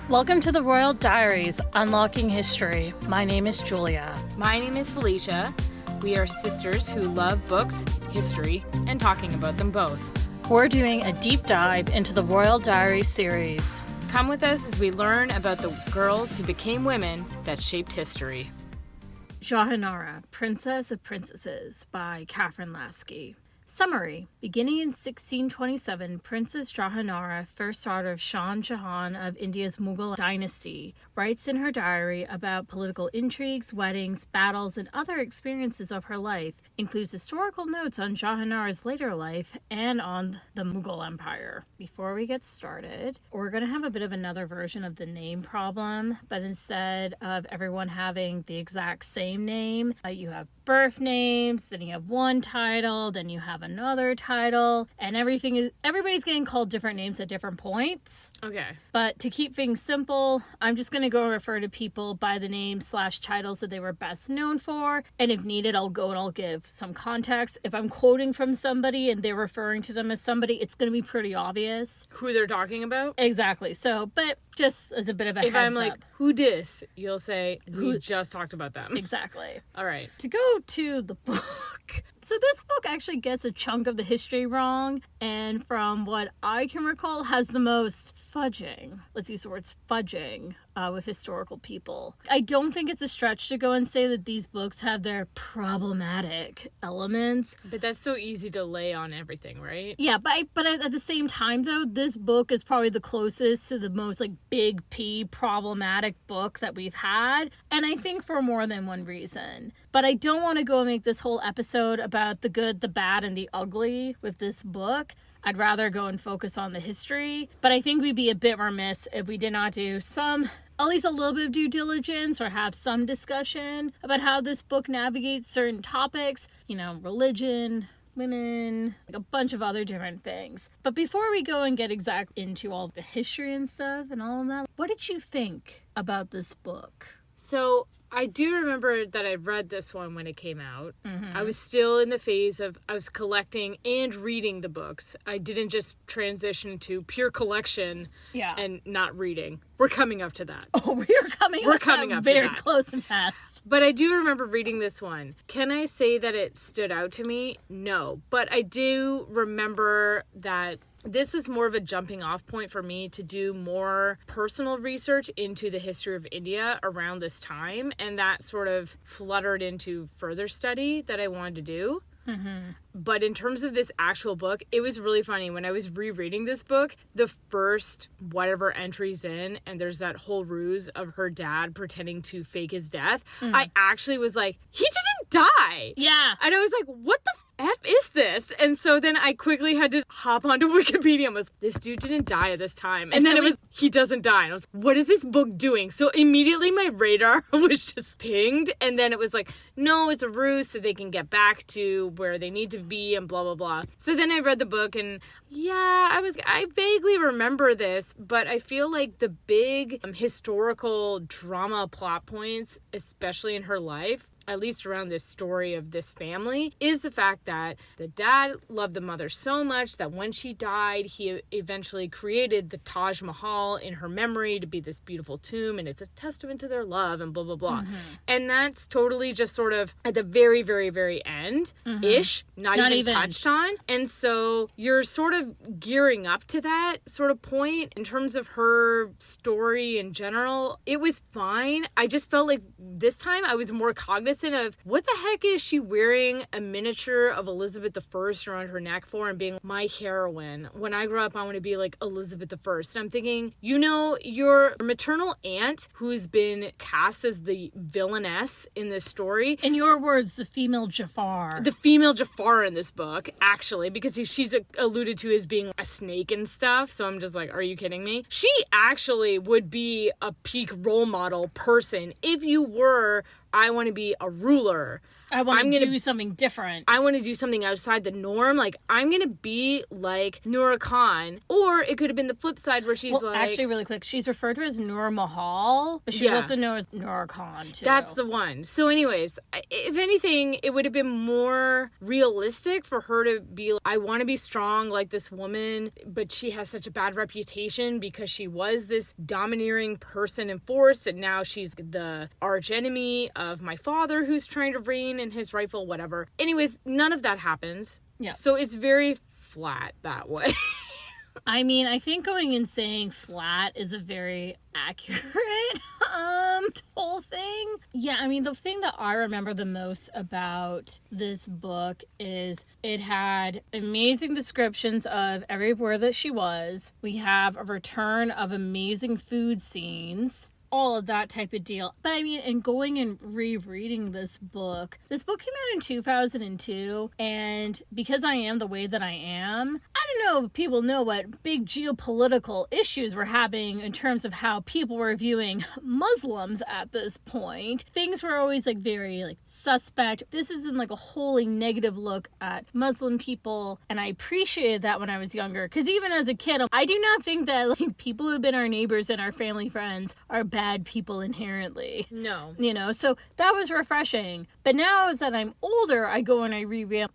Welcome to the Royal Diaries, Unlocking History. My name is Julia. My name is Felicia. We are sisters who love books, history, and talking about them both. We're doing a deep dive into the Royal Diaries series. Come with us as we learn about the girls who became women that shaped history. Jahanara, Princess of Princesses by Catherine Lasky. Summary. Beginning in 1627, Princess Jahanara, first daughter of Shah Jahan of India's Mughal dynasty, writes in her diary about political intrigues, weddings, battles, and other experiences of her life, includes historical notes on Jahanara's later life and on the Mughal Empire. Before we get started, we're going to have a bit of another version of the name problem, but instead of everyone having the exact same name, you have birth names, then you have one title, then you have another title, and everybody's getting called different names at different points. Okay. But to keep things simple, I'm just going to go refer to people by the names/titles that they were best known for, and if needed, I'll give some context. If I'm quoting from somebody and they're referring to them as somebody, it's going to be pretty obvious Who they're talking about? Exactly. So, but just as a bit of a If heads I'm like, up. who dis? You'll say, we just talked about them. Exactly. All right. To go to the book. So this book actually gets a chunk of the history wrong, and from what I can recall, has the most fudging. Let's use the words fudging with historical people. I don't think it's a stretch to go and say that these books have their problematic elements. But that's so easy to lay on everything, right? Yeah, but at the same time, though, this book is probably the closest to the most, big P problematic book that we've had, and I think for more than one reason. But I don't want to go and make this whole episode about the good, the bad, and the ugly with this book. I'd rather go and focus on the history, but I think we'd be a bit remiss if we did not do at least a little bit of due diligence or have some discussion about how this book navigates certain topics, religion, women, a bunch of other different things. But before we go and get into all of the history and stuff and all of that, what did you think about this book? So I do remember that I read this one when it came out. Mm-hmm. I was still in the phase of I was collecting and reading the books. I didn't just transition to pure collection and not reading. We're coming up to that. Oh, we're coming up to that. Very close and fast. But I do remember reading this one. Can I say that it stood out to me? No. But I do remember that this was more of a jumping off point for me to do more personal research into the history of India around this time. And that sort of fluttered into further study that I wanted to do. Mm-hmm. But in terms of this actual book, it was really funny. When I was rereading this book, the first whatever entries in, and there's that whole ruse of her dad pretending to fake his death, I actually was like, he didn't die! Yeah. And I was like, what the F is this? And so then I quickly had to hop onto Wikipedia and was, this dude didn't die at this time. And then it was, he doesn't die. And I was, what is this book doing? So immediately my radar was just pinged. And then it was like, no, it's a ruse so they can get back to where they need to be and blah, blah, blah. So then I read the book and I vaguely remember this, but I feel like the big historical drama plot points, especially in her life, at least around this story of this family, is the fact that the dad loved the mother so much that when she died, he eventually created the Taj Mahal in her memory to be this beautiful tomb, and it's a testament to their love and blah, blah, blah. Mm-hmm. And that's totally just sort of at the very, very, very end-ish, not even touched on. And so you're sort of gearing up to that sort of point in terms of her story in general. It was fine. I just felt like this time I was more cognizant of what the heck is she wearing a miniature of Elizabeth I around her neck for and being my heroine. When I grow up, I want to be like Elizabeth I. And I'm thinking, your maternal aunt who's been cast as the villainess in this story. In your words, the female Jafar. The female Jafar in this book, actually, because she's alluded to as being a snake and stuff. So I'm just like, are you kidding me? She actually would be a peak role model person if you were, I want to be a ruler. I want to do something different. I want to do something outside the norm. Like, I'm going to be like Noor Khan. Or it could have been the flip side where she's like... Actually, really quick, she's referred to as Noor Mahal, but she's also known as Noor Khan, too. That's the one. So anyways, if anything, it would have been more realistic for her to be like, I want to be strong like this woman, but she has such a bad reputation because she was this domineering person in force, and now she's the arch enemy of my father who's trying to reign in his rightful whatever. Anyways, none of that happens. Yeah. So it's very flat that way. I mean, I think going and saying flat is a very accurate whole thing. Yeah, I mean, the thing that I remember the most about this book is it had amazing descriptions of everywhere that she was. We have a return of amazing food scenes. All of that type of deal. But I mean, in going and rereading this book came out in 2002, and because I am the way that I am, I don't know if people know what big geopolitical issues were happening in terms of how people were viewing Muslims at this point. Things were always like very like suspect. This isn't like a wholly negative look at Muslim people, and I appreciated that when I was younger, because even as a kid, I do not think that like people who've been our neighbors and our family friends are bad people inherently. No. You know, so that was refreshing. But now as that I'm older, I go and I reread,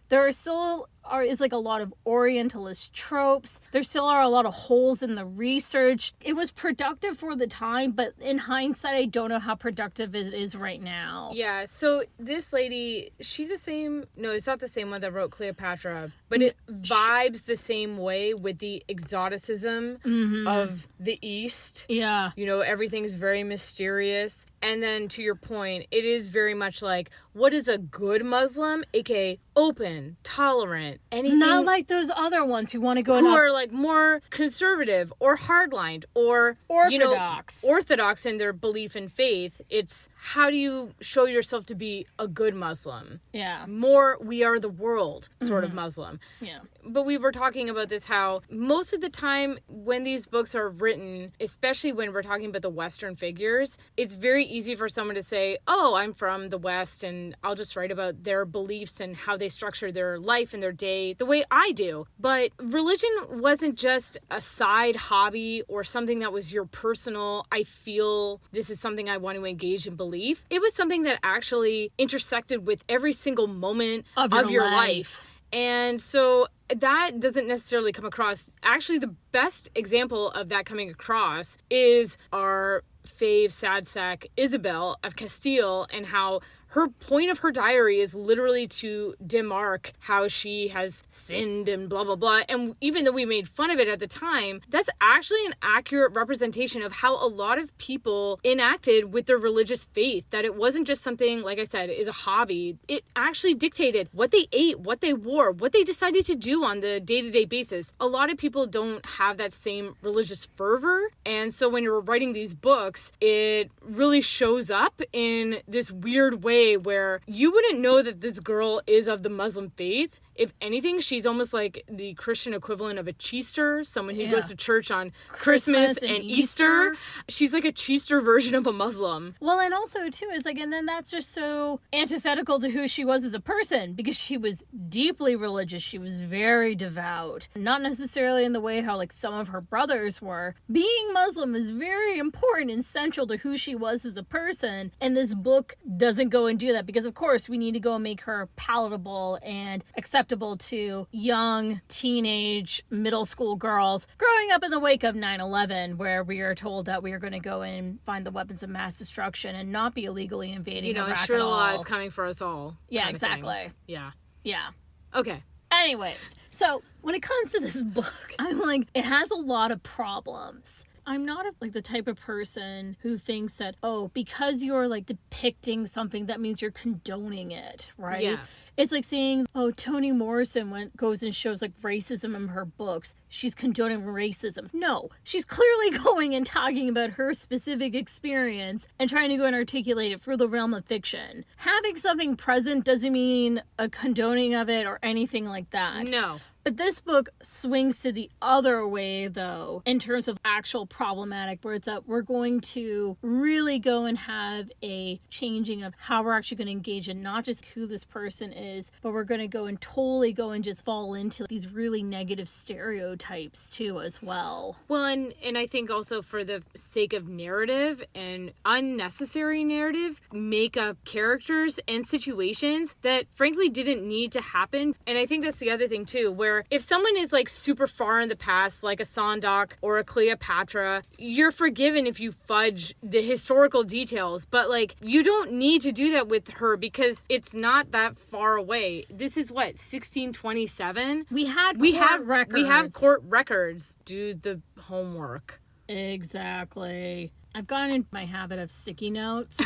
there are still is like a lot of Orientalist tropes. There still are a lot of holes in the research. It was productive for the time, but in hindsight, I don't know how productive it is right now. Yeah, so this lady, she's the same... No, it's not the same one that wrote Cleopatra, but it vibes the same way with the exoticism of the East. Yeah. You know, everything's very mysterious. And then, to your point, it is very much like, what is a good Muslim? AKA open, tolerant, anything. Not like those other ones who want to go... Who are like more conservative or hardlined or... Orthodox. Orthodox in their belief in faith. It's how do you show yourself to be a good Muslim? Yeah. More we are the world sort of Muslim. Yeah. But we were talking about this, how most of the time when these books are written, especially when we're talking about the Western figures, it's very easy for someone to say, oh, I'm from the West and I'll just write about their beliefs and how they structure their life and their day the way I do. But religion wasn't just a side hobby or something that was your personal, I feel this is something I want to engage in belief. It was something that actually intersected with every single moment of your life. And so that doesn't necessarily come across. Actually, the best example of that coming across is our fave sad sack Isabel of Castile, and how her point of her diary is literally to demark how she has sinned and blah, blah, blah. And even though we made fun of it at the time, that's actually an accurate representation of how a lot of people enacted with their religious faith, that it wasn't just something, like I said, is a hobby. It actually dictated what they ate, what they wore, what they decided to do on the day-to-day basis. A lot of people don't have that same religious fervor. And so when you're writing these books, it really shows up in this weird way where you wouldn't know that this girl is of the Muslim faith. If anything, she's almost like the Christian equivalent of a Cheester, someone who goes to church on Christmas and Easter. She's like a Cheester version of a Muslim. Well, and also, too, is like, and then that's just so antithetical to who she was as a person, because she was deeply religious. She was very devout. Not necessarily in the way how, like, some of her brothers were. Being Muslim is very important and central to who she was as a person, and this book doesn't go and do that, because, of course, we need to go and make her palatable and acceptable to young, teenage, middle school girls growing up in the wake of 9/11, where we are told that we are going to go and find the weapons of mass destruction and not be illegally invading Iraq ensure at all. The law is coming for us all. Yeah, exactly. Yeah. Yeah. Okay. Anyways, so when it comes to this book, I'm like, it has a lot of problems. I'm not like the type of person who thinks that, oh, because you're like depicting something, that means you're condoning it, right? Yeah. It's like saying, oh, Toni Morrison goes and shows like racism in her books. She's condoning racism. No, she's clearly going and talking about her specific experience and trying to go and articulate it through the realm of fiction. Having something present doesn't mean a condoning of it or anything like that. No. But this book swings to the other way, though, in terms of actual problematic, where it's that we're going to really go and have a changing of how we're actually going to engage in not just who this person is, but we're going to go and totally go and just fall into these really negative stereotypes too as well. Well, and I think also for the sake of narrative and unnecessary narrative, make up characters and situations that frankly didn't need to happen. And I think that's the other thing too, where if someone is like super far in the past, like a Sondak or a Cleopatra, you're forgiven if you fudge the historical details. But like, you don't need to do that with her because it's not that far away. This is what, 1627? We have court records. Do the homework. Exactly. I've gotten into my habit of sticky notes.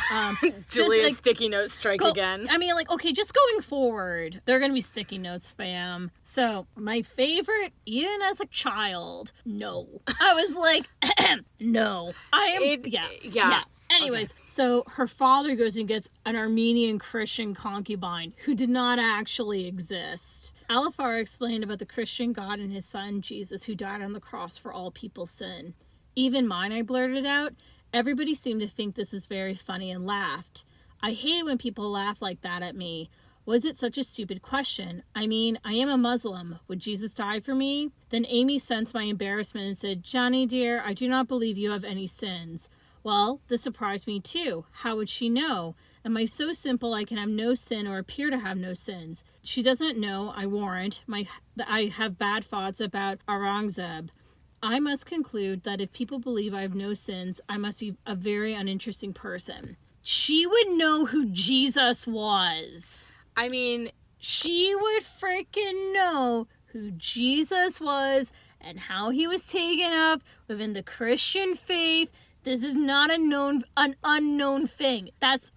Julia's sticky note strike again. I mean, like, okay, just going forward, they're going to be sticky notes, fam. So, my favorite, even as a child, no. I was like, no. Yeah. Anyways, okay. So her father goes and gets an Armenian Christian concubine who did not actually exist. Alifar explained about the Christian God and his son, Jesus, who died on the cross for all people's sin. Even mine, I blurted out. Everybody seemed to think this is very funny and laughed. I hate it when people laugh like that at me. Was it such a stupid question? I mean, I am a Muslim. Would Jesus die for me? Then Amy sensed my embarrassment and said, Johnny dear, I do not believe you have any sins. Well, this surprised me too. How would she know? Am I so simple I can have no sin or appear to have no sins? She doesn't know, I warrant, I have bad thoughts about Aurangzeb. I must conclude that if people believe I have no sins, I must be a very uninteresting person. She would know who Jesus was. I mean, she would freaking know who Jesus was and how he was taken up within the Christian faith. This is not an unknown thing. That's...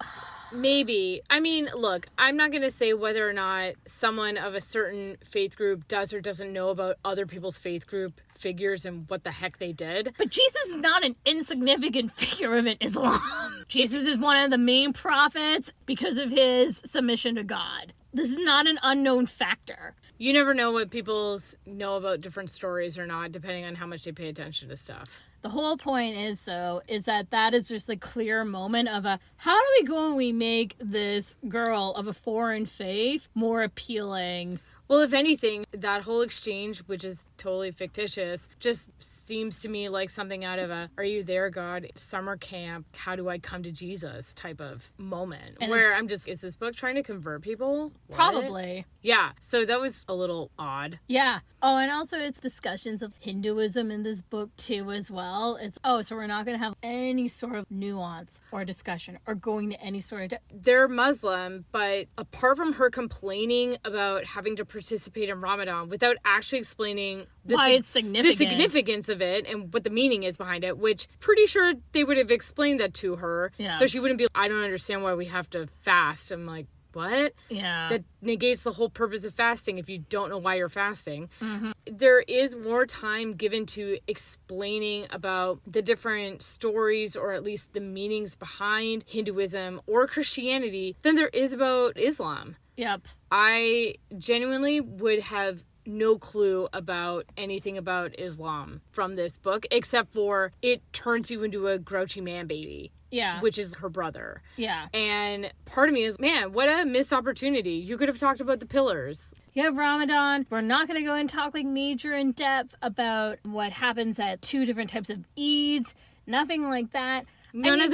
Maybe. I mean, look, I'm not going to say whether or not someone of a certain faith group does or doesn't know about other people's faith group figures and what the heck they did. But Jesus is not an insignificant figure of Islam. Jesus is one of the main prophets because of his submission to God. This is not an unknown factor. You never know what people know about different stories or not, depending on how much they pay attention to stuff. The whole point is, though, is that is just a clear moment of how do we go and we make this girl of a foreign faith more appealing? Well, if anything, that whole exchange, which is totally fictitious, just seems to me like something out of a Are You There, God? Summer camp, how do I come to Jesus type of moment. And where I'm just, is this book trying to convert people? What? Probably. Yeah, so that was a little odd. Yeah. Oh, and also it's discussions of Hinduism in this book too as well. So we're not going to have any sort of nuance or discussion or going to any sort of... They're Muslim, but apart from her complaining about having to participate in Ramadan without actually explaining why it's significant. The significance of it and what the meaning is behind it, which pretty sure they would have explained that to her. Yes. So she wouldn't be, I don't understand why we have to fast. I'm like, what? Yeah. That negates the whole purpose of fasting if you don't know why you're fasting. Mm-hmm. There is more time given to explaining about the different stories or at least the meanings behind Hinduism or Christianity than there is about Islam. Yep. I genuinely would have no clue about anything about Islam from this book, except for it turns you into a grouchy man baby. Yeah. Which is her brother. Yeah. And part of me is, man, what a missed opportunity. You could have talked about the pillars. You have Ramadan. We're not going to go and talk like major in depth about what happens at 2 different types of Eids. Nothing like that. None of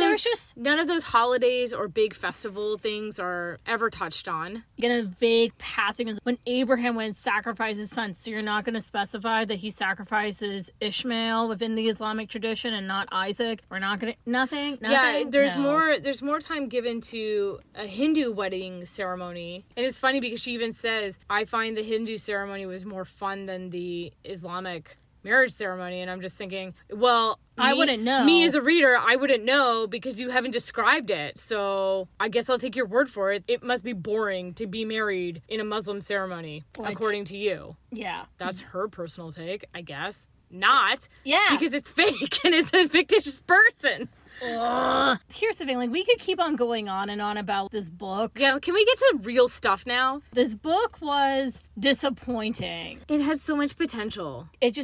those holidays or big festival things are ever touched on. You're gonna vague passing when Abraham went and sacrificed his son. So you're not gonna specify that he sacrifices Ishmael within the Islamic tradition and not Isaac. We're not gonna nothing. Yeah, there's more time given to a Hindu wedding ceremony. And it's funny because she even says, I find the Hindu ceremony was more fun than the Islamic marriage ceremony. And I'm just thinking, well, I wouldn't know. Me as a reader, I wouldn't know because you haven't described it. So I guess I'll take your word for it. It must be boring to be married in a Muslim ceremony, according to you. Yeah. That's her personal take, I guess. Not. Yeah. Because it's fake and it's a fictitious person. Ugh. Here's the thing, like, we could keep on going on and on about this book. Yeah, can we get to real stuff now? This book was disappointing. It had so much potential. It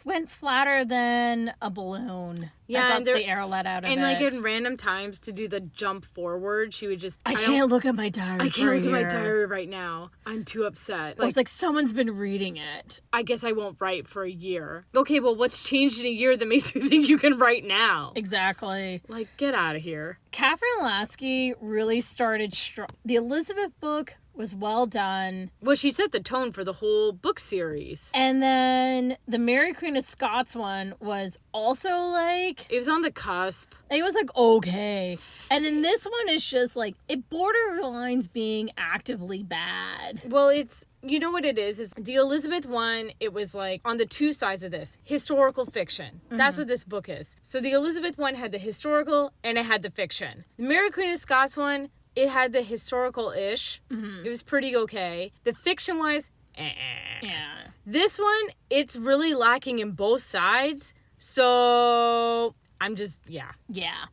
went flatter than a balloon. Yeah, got and there, the air let out of it. and like in random times to do the jump forward, she would just. I can't look at my diary. I can't look at my diary right now. I'm too upset. I was like, someone's been reading it. I guess I won't write for a year. Okay, well, what's changed in a year that makes you think you can write now? Exactly. Like, get out of here. Catherine Lasky really started strong. The Elizabeth book was well done. Well, she set the tone for the whole book series. And then the Mary Queen of Scots one was also like... It was on the cusp. It was like, okay. And then this one is just like, it borderlines being actively bad. Well, it's... You know what it is the Elizabeth one, it was like on the two sides of this. Historical fiction. That's what this book is. So the Elizabeth one had the historical and it had the fiction. The Mary Queen of Scots one, it had the historical-ish. It was pretty okay. The fiction-wise, Yeah. This one, it's really lacking in both sides. So I'm just, yeah. Yeah.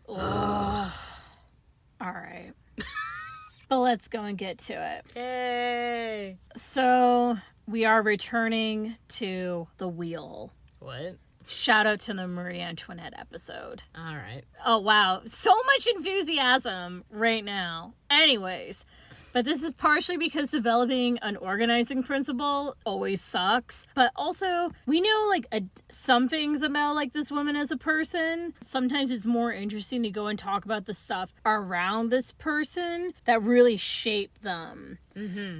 Ugh. All right. But let's go and get to it. Yay. So we are returning to the wheel. What? Shout out to the Marie Antoinette episode. All right. Oh, wow. So much enthusiasm right now. Anyways, but this is partially because developing an organizing principle always sucks. But also, we know like some things about like this woman as a person. Sometimes it's more interesting to go and talk about the stuff around this person that really shaped them.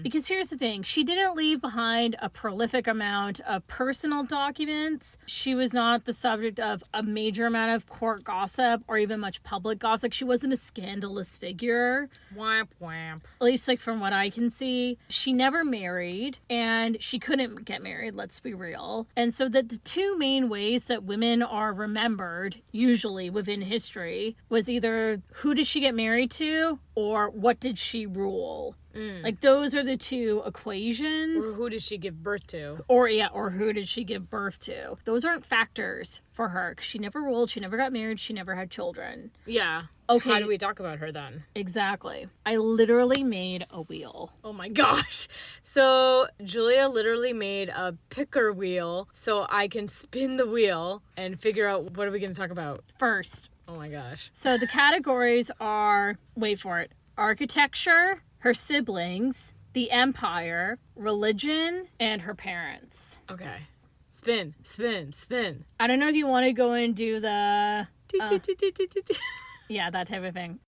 Because here's the thing, she didn't leave behind a prolific amount of personal documents. She was not the subject of a major amount of court gossip or even much public gossip. She wasn't a scandalous figure. Wamp wamp. At least like from what I can see. She never married and she couldn't get married, let's be real. And so that the two main ways that women are remembered, usually within history, was either who did she get married to or what did she rule? Like those are the two equations. Or who did she give birth to? Or who did she give birth to? Those aren't factors for her because she never ruled, she never got married, she never had children. Yeah. Okay. How do we talk about her then? Exactly. I literally made a wheel. Oh my gosh. So Julia literally made a picker wheel so I can spin the wheel and figure out what are we going to talk about. First. Oh my gosh. So the categories are, wait for it, architecture, her siblings, the empire, religion, and her parents. Okay. Spin, spin, spin. I don't know if you want to go and do the... yeah, that type of thing.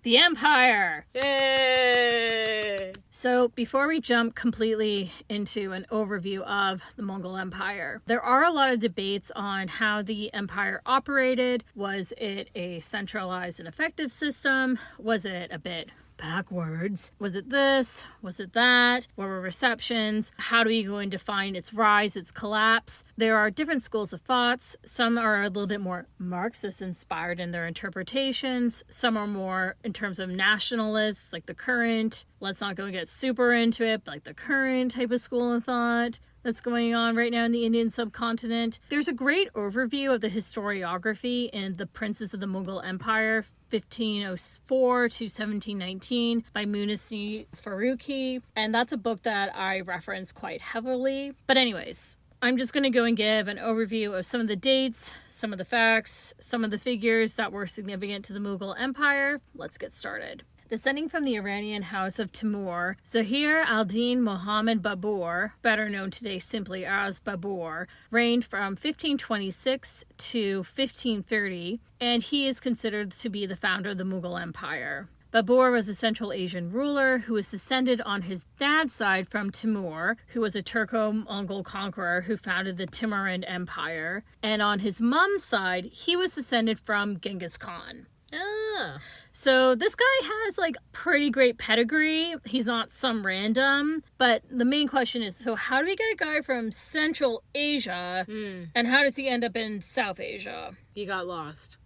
The empire! Yay! So before we jump completely into an overview of the Mongol Empire, there are a lot of debates on how the empire operated. Was it a centralized and effective system? Was it a bit backwards? Was it this? Was it that? What were receptions? How do we go and define its rise, its collapse? There are different schools of thoughts. Some are a little bit more Marxist inspired in their interpretations. Some are more in terms of nationalists, like the current. Let's not go and get super into it, but like the current type of school of thought that's going on right now in the Indian subcontinent. There's a great overview of the historiography in The Princes of the Mughal Empire, 1504 to 1719 by Munisni Farooqi. And that's a book that I reference quite heavily. But anyways, I'm just going to go and give an overview of some of the dates, some of the facts, some of the figures that were significant to the Mughal Empire. Let's get started. Descending from the Iranian house of Timur, Zahir al-Din Muhammad Babur, better known today simply as Babur, reigned from 1526 to 1530, and he is considered to be the founder of the Mughal Empire. Babur was a Central Asian ruler who was descended on his dad's side from Timur, who was a Turco-Mongol conqueror who founded the Timurid Empire, and on his mom's side, he was descended from Genghis Khan. Ah. So this guy has like pretty great pedigree. He's not some random. But the main question is, so how do we get a guy from Central Asia and how does he end up in South Asia? He got lost.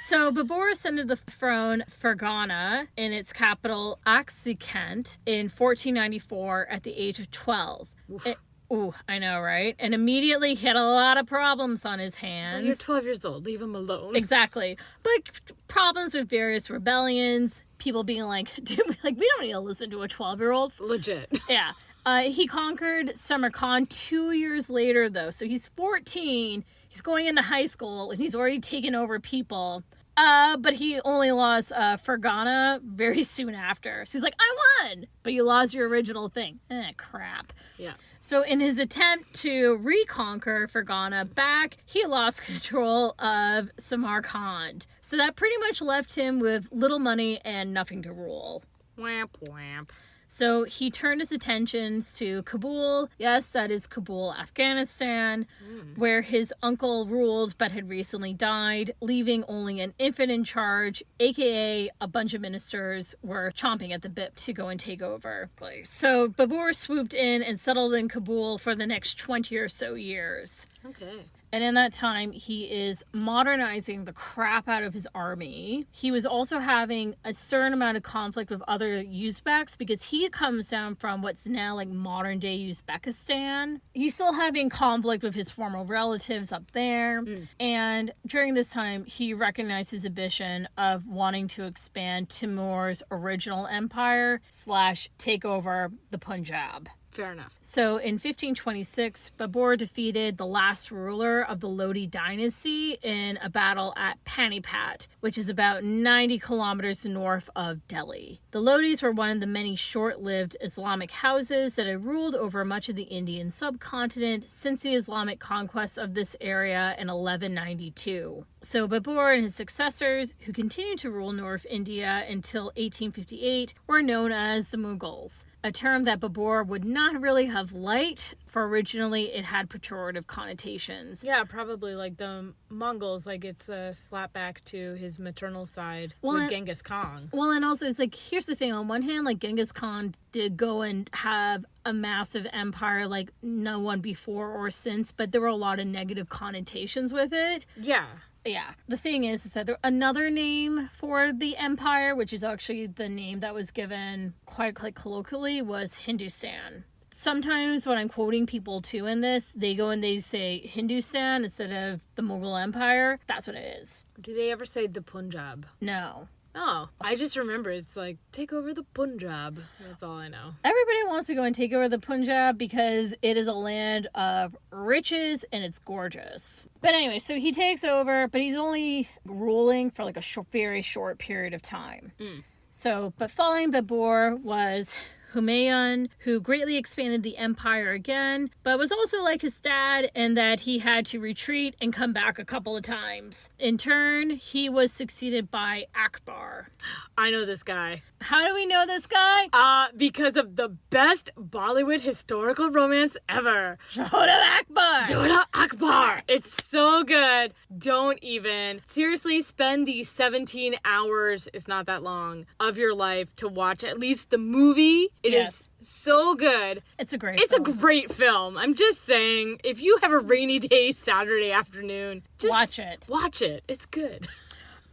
So Babur ascended the throne Fergana in its capital Aksakent in 1494 at the age of 12. I know, right? And immediately he had a lot of problems on his hands. Well, you're 12 years old. Leave him alone. Exactly. But problems with various rebellions, people being like, dude, like, we don't need to listen to a 12-year-old. Legit. Yeah. He conquered Samarkand 2 years later, though. So he's 14. He's going into high school, and he's already taken over people. But he only lost Fergana very soon after. So he's like, I won! But you lost your original thing. Crap. Yeah. So in his attempt to reconquer Fergana back, he lost control of Samarkand. So that pretty much left him with little money and nothing to rule. Whamp, whamp. So he turned his attentions to Kabul. Yes, that is Kabul, Afghanistan, where his uncle ruled but had recently died, leaving only an infant in charge, aka a bunch of ministers were chomping at the bit to go and take over. So Babur swooped in and settled in Kabul for the next 20 or so years. Okay. And in that time, he is modernizing the crap out of his army. He was also having a certain amount of conflict with other Uzbeks because he comes down from what's now like modern day Uzbekistan. He's still having conflict with his former relatives up there. And during this time, he recognized his ambition of wanting to expand Timur's original empire / take over the Punjab. Fair enough. So in 1526, Babur defeated the last ruler of the Lodi dynasty in a battle at Panipat, which is about 90 kilometers north of Delhi. The Lodis were one of the many short-lived Islamic houses that had ruled over much of the Indian subcontinent since the Islamic conquest of this area in 1192. So Babur and his successors, who continued to rule North India until 1858, were known as the Mughals, a term that Babur would not really have liked, for originally it had pejorative connotations. Yeah, probably like the Mongols, like it's a slap back to his maternal side with Genghis Khan. Well, and also it's like, here's the thing, on one hand, like Genghis Khan did go and have a massive empire like no one before or since, but there were a lot of negative connotations with it. Yeah. Yeah. The thing is that there another name for the empire, which is actually the name that was given quite colloquially, was Hindustan. Sometimes when I'm quoting people too in this, they go and they say Hindustan instead of the Mughal Empire. That's what it is. Do they ever say the Punjab? No. Oh, I just remember it's like, take over the Punjab. That's all I know. Everybody wants to go and take over the Punjab because it is a land of riches and it's gorgeous. But anyway, so he takes over, but he's only ruling for like a very short period of time. So, but following Babur was Humayun, who greatly expanded the empire again, but was also like his dad in that he had to retreat and come back a couple of times. In turn, he was succeeded by Akbar. I know this guy. How do we know this guy? Because of the best Bollywood historical romance ever. Jahanara Akbar! Jahanara Akbar! It's so good. Don't even. Seriously, spend the 17 hours, it's not that long, of your life to watch at least the movie. It is so good. It's a great film. A great film. I'm just saying, if you have a rainy day Saturday afternoon, just watch it. Watch it. It's good.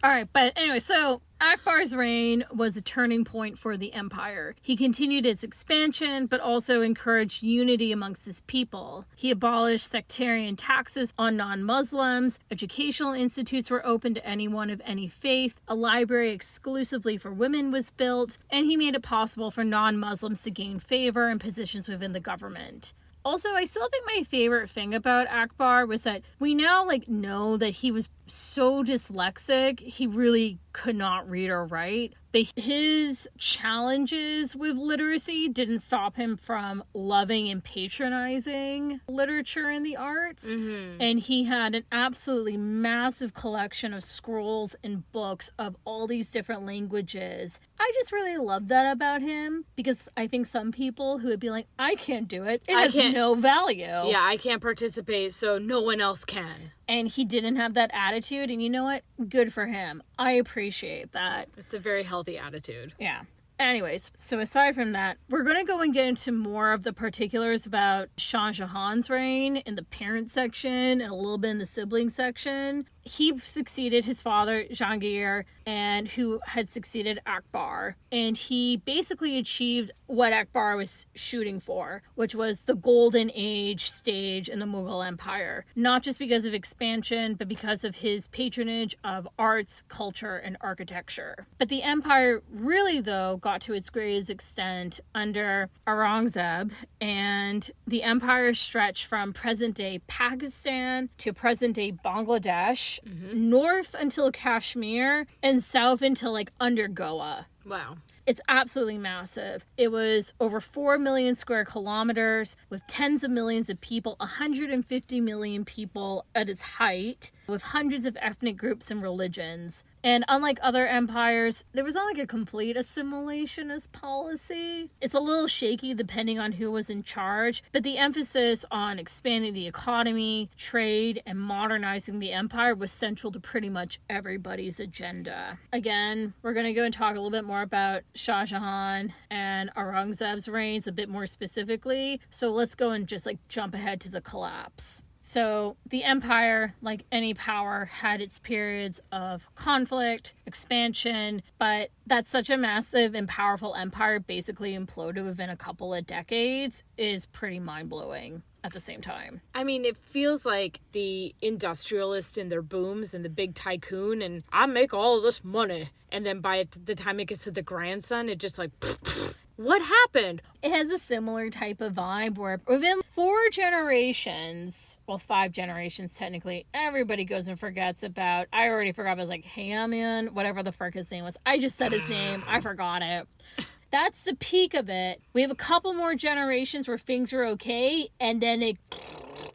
All right, but anyway, so Akbar's reign was a turning point for the empire. He continued its expansion, but also encouraged unity amongst his people. He abolished sectarian taxes on non-Muslims, educational institutes were open to anyone of any faith, a library exclusively for women was built, and he made it possible for non-Muslims to gain favor and positions within the government. Also, I still think my favorite thing about Akbar was that we now know that he was so dyslexic, he really could not read or write. But his challenges with literacy didn't stop him from loving and patronizing literature and the arts. And he had an absolutely massive collection of scrolls and books of all these different languages. I just really love that about him, because I think some people who would be like, I can't do it. It has no value. Yeah, I can't participate, so no one else can. And he didn't have that attitude, and you know what? Good for him. I appreciate that. It's a very healthy attitude. Yeah. Anyways, so aside from that, we're going to go and get into more of the particulars about Shah Jahan's reign in the parent section and a little bit in the sibling section. He succeeded his father, Jahangir, and who had succeeded Akbar. And he basically achieved what Akbar was shooting for, which was the golden age stage in the Mughal Empire. Not just because of expansion, but because of his patronage of arts, culture, and architecture. But the empire really, though, got to its greatest extent under Aurangzeb, and the empire stretched from present-day Pakistan to present-day Bangladesh, north until Kashmir, and south until like under Goa. Wow. It's absolutely massive. It was over 4 million square kilometers with tens of millions of people, 150 million people at its height, with hundreds of ethnic groups and religions. And unlike other empires, there was not like a complete assimilationist policy. It's a little shaky depending on who was in charge, but the emphasis on expanding the economy, trade, and modernizing the empire was central to pretty much everybody's agenda. Again, we're going to go and talk a little bit more about Shah Jahan and Aurangzeb's reigns a bit more specifically. So let's go and just like jump ahead to the collapse. So the empire, like any power, had its periods of conflict, expansion, but that such a massive and powerful empire basically imploded within a couple of decades is pretty mind-blowing at the same time. I mean, it feels like the industrialist and their booms and the big tycoon and I make all of this money. And then by the time it gets to the grandson, it just like, what happened? It has a similar type of vibe where within 4 generations, well, 5 generations technically, everybody goes and forgets about, I already forgot, but I was like, Haman, whatever the frick his name was. I just said his name. I forgot it. That's the peak of it. We have a couple more generations where things are okay, and then it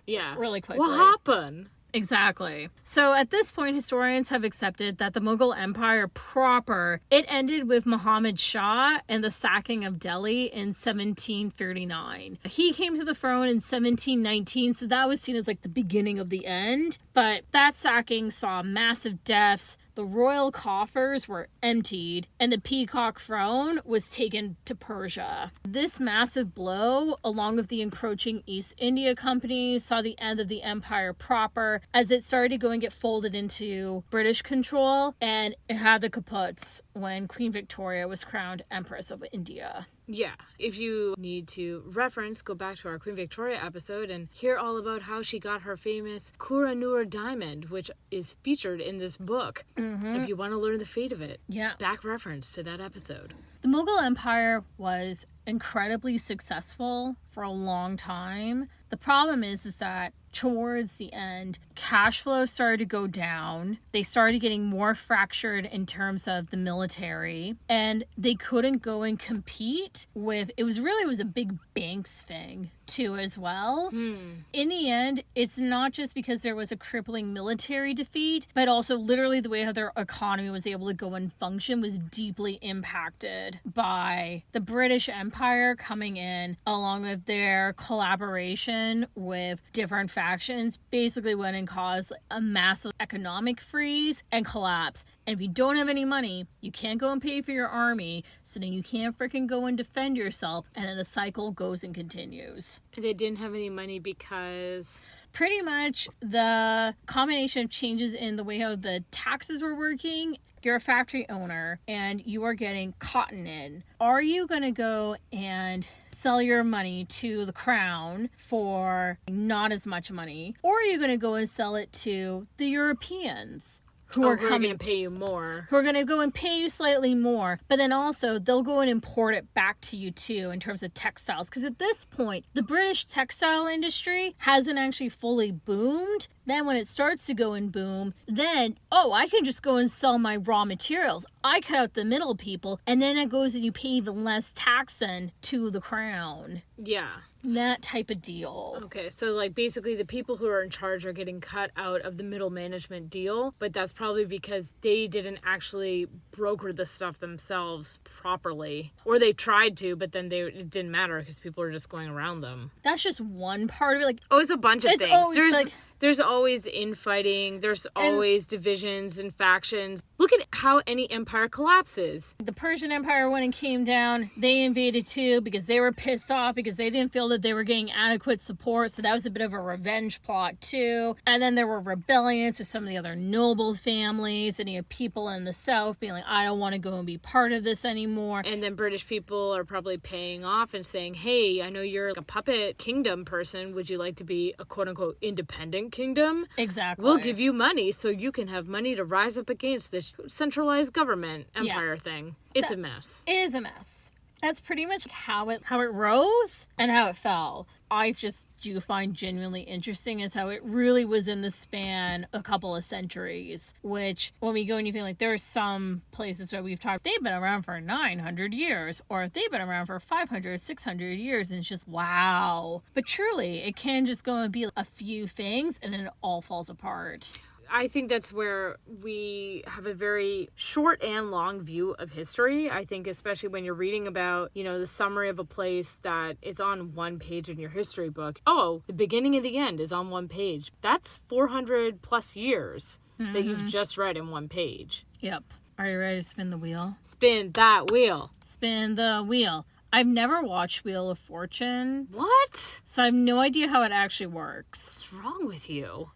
really quickly. What happened? Exactly. So at this point, historians have accepted that the Mughal Empire proper, it ended with Muhammad Shah and the sacking of Delhi in 1739. He came to the throne in 1719, so that was seen as like the beginning of the end. But that sacking saw massive deaths, the royal coffers were emptied, and the peacock throne was taken to Persia. This massive blow, along with the encroaching East India Company, saw the end of the empire proper as it started to go and get folded into British control, and it had the kaputs when Queen Victoria was crowned Empress of India. Yeah, if you need to reference, go back to our Queen Victoria episode and hear all about how she got her famous Kohinoor diamond, which is featured in this book. If you want to learn the fate of it. Yeah. Back reference to that episode. The Mughal Empire was incredibly successful for a long time. The problem is that towards the end, cash flow started to go down. They started getting more fractured in terms of the military, and they couldn't go and compete with, it was a big banks thing too as well. In the end, it's not just because there was a crippling military defeat, but also literally the way how their economy was able to go and function was deeply impacted by the British Empire coming in, along with their collaboration with different factions, basically went and caused a massive economic freeze and collapse. And if you don't have any money, you can't go and pay for your army, so then you can't freaking go and defend yourself, and then the cycle goes and continues. They didn't have any money because... Pretty much the combination of changes in the way how the taxes were working. You're a factory owner and you are getting cotton in. Are you going to go and sell your money to the crown for not as much money? Or are you going to go and sell it to the Europeans? Who are going to pay you more. Who are going to go and pay you slightly more. But then also, they'll go and import it back to you, too, in terms of textiles. Because at this point, the British textile industry hasn't actually fully boomed. Then when it starts to go and boom, then, I can just go and sell my raw materials. I cut out the middle people. And then it goes and you pay even less tax then to the crown. Yeah. that type of deal. Okay, so like basically the people who are in charge are getting cut out of the middle management deal, but that's probably because they didn't actually broker the stuff themselves properly. Or they tried to, but then it didn't matter because people were just going around them. That's just one part of it. Like, oh, it's a bunch of things. There's always infighting. There's always divisions and factions. Look at how any empire collapses. The Persian Empire, when it came down, they invaded too because they were pissed off because they didn't feel that they were getting adequate support. So that was a bit of a revenge plot too. And then there were rebellions with some of the other noble families. And you have people in the south being like, I don't want to go and be part of this anymore. And then British people are probably paying off and saying, hey, I know you're like a puppet kingdom person. Would you like to be a quote unquote independent kingdom? Exactly. We'll give you money so you can have money to rise up against this centralized government empire thing. It's a mess. It is a mess. That's pretty much how it rose and how it fell. I just do find genuinely interesting is how it really was in the span a couple of centuries, which when we go and you feel like there are some places where we've talked, they've been around for 900 years or they've been around for 500, 600 years. And it's just, wow. But truly, it can just go and be a few things and then it all falls apart. I think that's where we have a very short and long view of history. I think especially when you're reading about, the summary of a place that it's on one page in your history book. Oh, the beginning and the end is on one page. That's 400 plus years that you've just read in one page. Yep. Are you ready to spin the wheel? Spin that wheel. Spin the wheel. I've never watched Wheel of Fortune. What? So I have no idea how it actually works. What's wrong with you?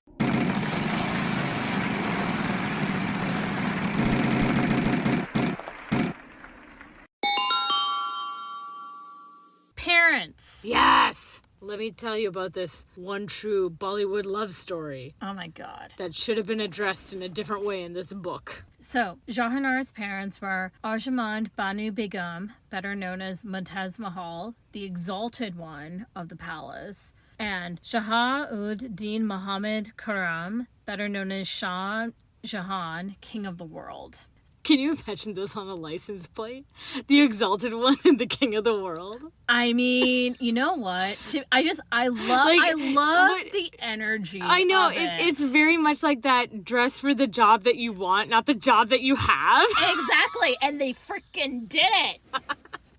Parents. Yes. Let me tell you about this one true Bollywood love story. Oh my God. That should have been addressed in a different way in this book. So, Jahanara's parents were Ajamand Banu Begum, better known as Taj Mahal, the exalted one of the palace, and Shah-ud-Din Muhammad Khurram, better known as Shah Jahan, king of the world. Can you imagine this on a license plate? The exalted one and the king of the world. I mean, you know what? I love the energy. I know it's very much like that dress for the job that you want, not the job that you have. Exactly, and they freaking did it.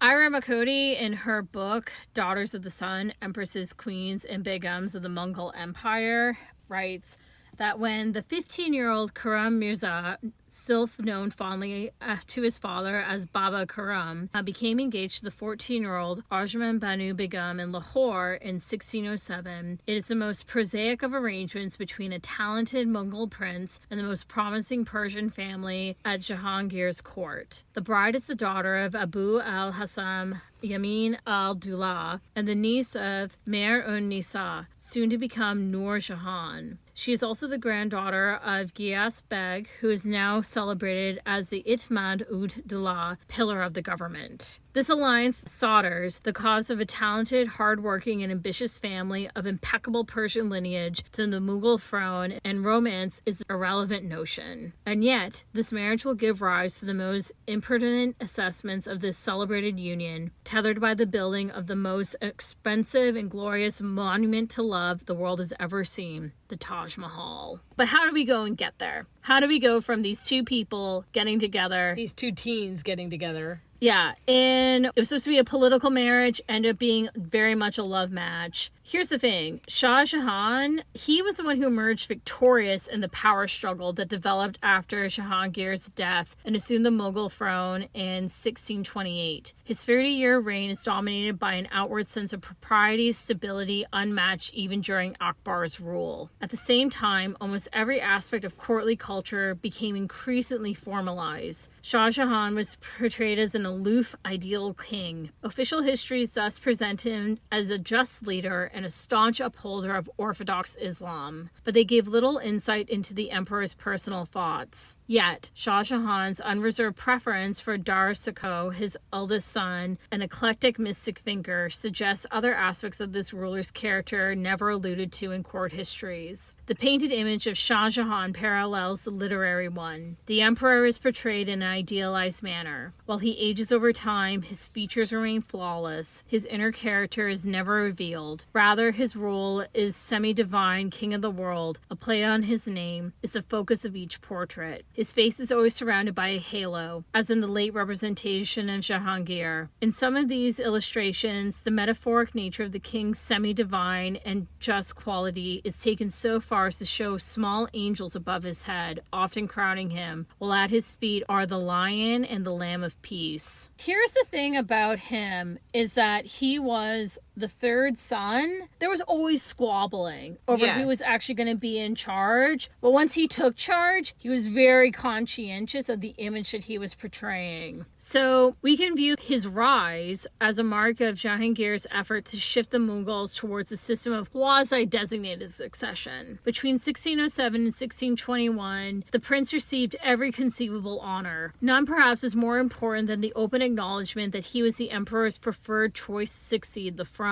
Ira Makodi, in her book Daughters of the Sun, Empresses, Queens, and Begums of the Mughal Empire, writes that when the 15-year-old Khurram Mirza, still known fondly to his father as Baba Khurram, became engaged to the 14-year-old Ajman Banu Begum in Lahore in 1607, it is the most prosaic of arrangements between a talented Mughal prince and the most promising Persian family at Jahangir's court. The bride is the daughter of Abu al-Hassam Yamin al-Dullah and the niece of Mehr-un-Nisa, soon to become Noor Jahan. She is also the granddaughter of Ghias Beg, who is now celebrated as the Itmad-ud-Dullah, pillar of the government. This alliance solders the cause of a talented, hardworking, and ambitious family of impeccable Persian lineage to the Mughal throne, and romance is a relevant notion. And yet, this marriage will give rise to the most impertinent assessments of this celebrated union, tethered by the building of the most expensive and glorious monument to love the world has ever seen, the Taj Mahal. But how do we go and get there? How do we go from these two people getting together? These two teens getting together. Yeah, and it was supposed to be a political marriage, ended up being very much a love match. Here's the thing. Shah Jahan, he was the one who emerged victorious in the power struggle that developed after Jahangir's death and assumed the Mughal throne in 1628. His 30-year reign is dominated by an outward sense of propriety, stability, unmatched even during Akbar's rule. At the same time, almost every aspect of courtly culture became increasingly formalized. Shah Jahan was portrayed as an aloof, ideal king. Official histories thus present him as a just leader and a staunch upholder of Orthodox Islam, but they gave little insight into the emperor's personal thoughts. Yet, Shah Jahan's unreserved preference for Dara-Shikoh, his eldest son, an eclectic mystic thinker, suggests other aspects of this ruler's character never alluded to in court histories. The painted image of Shah Jahan parallels the literary one. The emperor is portrayed in an idealized manner. While he ages over time, his features remain flawless. His inner character is never revealed. Rather, his role is semi-divine king of the world. A play on his name is the focus of each portrait. His face is always surrounded by a halo, as in the late representation of Jahangir. In some of these illustrations, the metaphoric nature of the king's semi-divine and just quality is taken so far as to show small angels above his head, often crowning him, while at his feet are the lion and the lamb of peace. Here's the thing about him, is that he was the third son. There was always squabbling over who was actually going to be in charge. But once he took charge, he was very conscientious of the image that he was portraying. So we can view his rise as a mark of Jahangir's effort to shift the Mughals towards a system of quasi-designated succession. Between 1607 and 1621, the prince received every conceivable honor. None perhaps is more important than the open acknowledgement that he was the emperor's preferred choice to succeed the throne.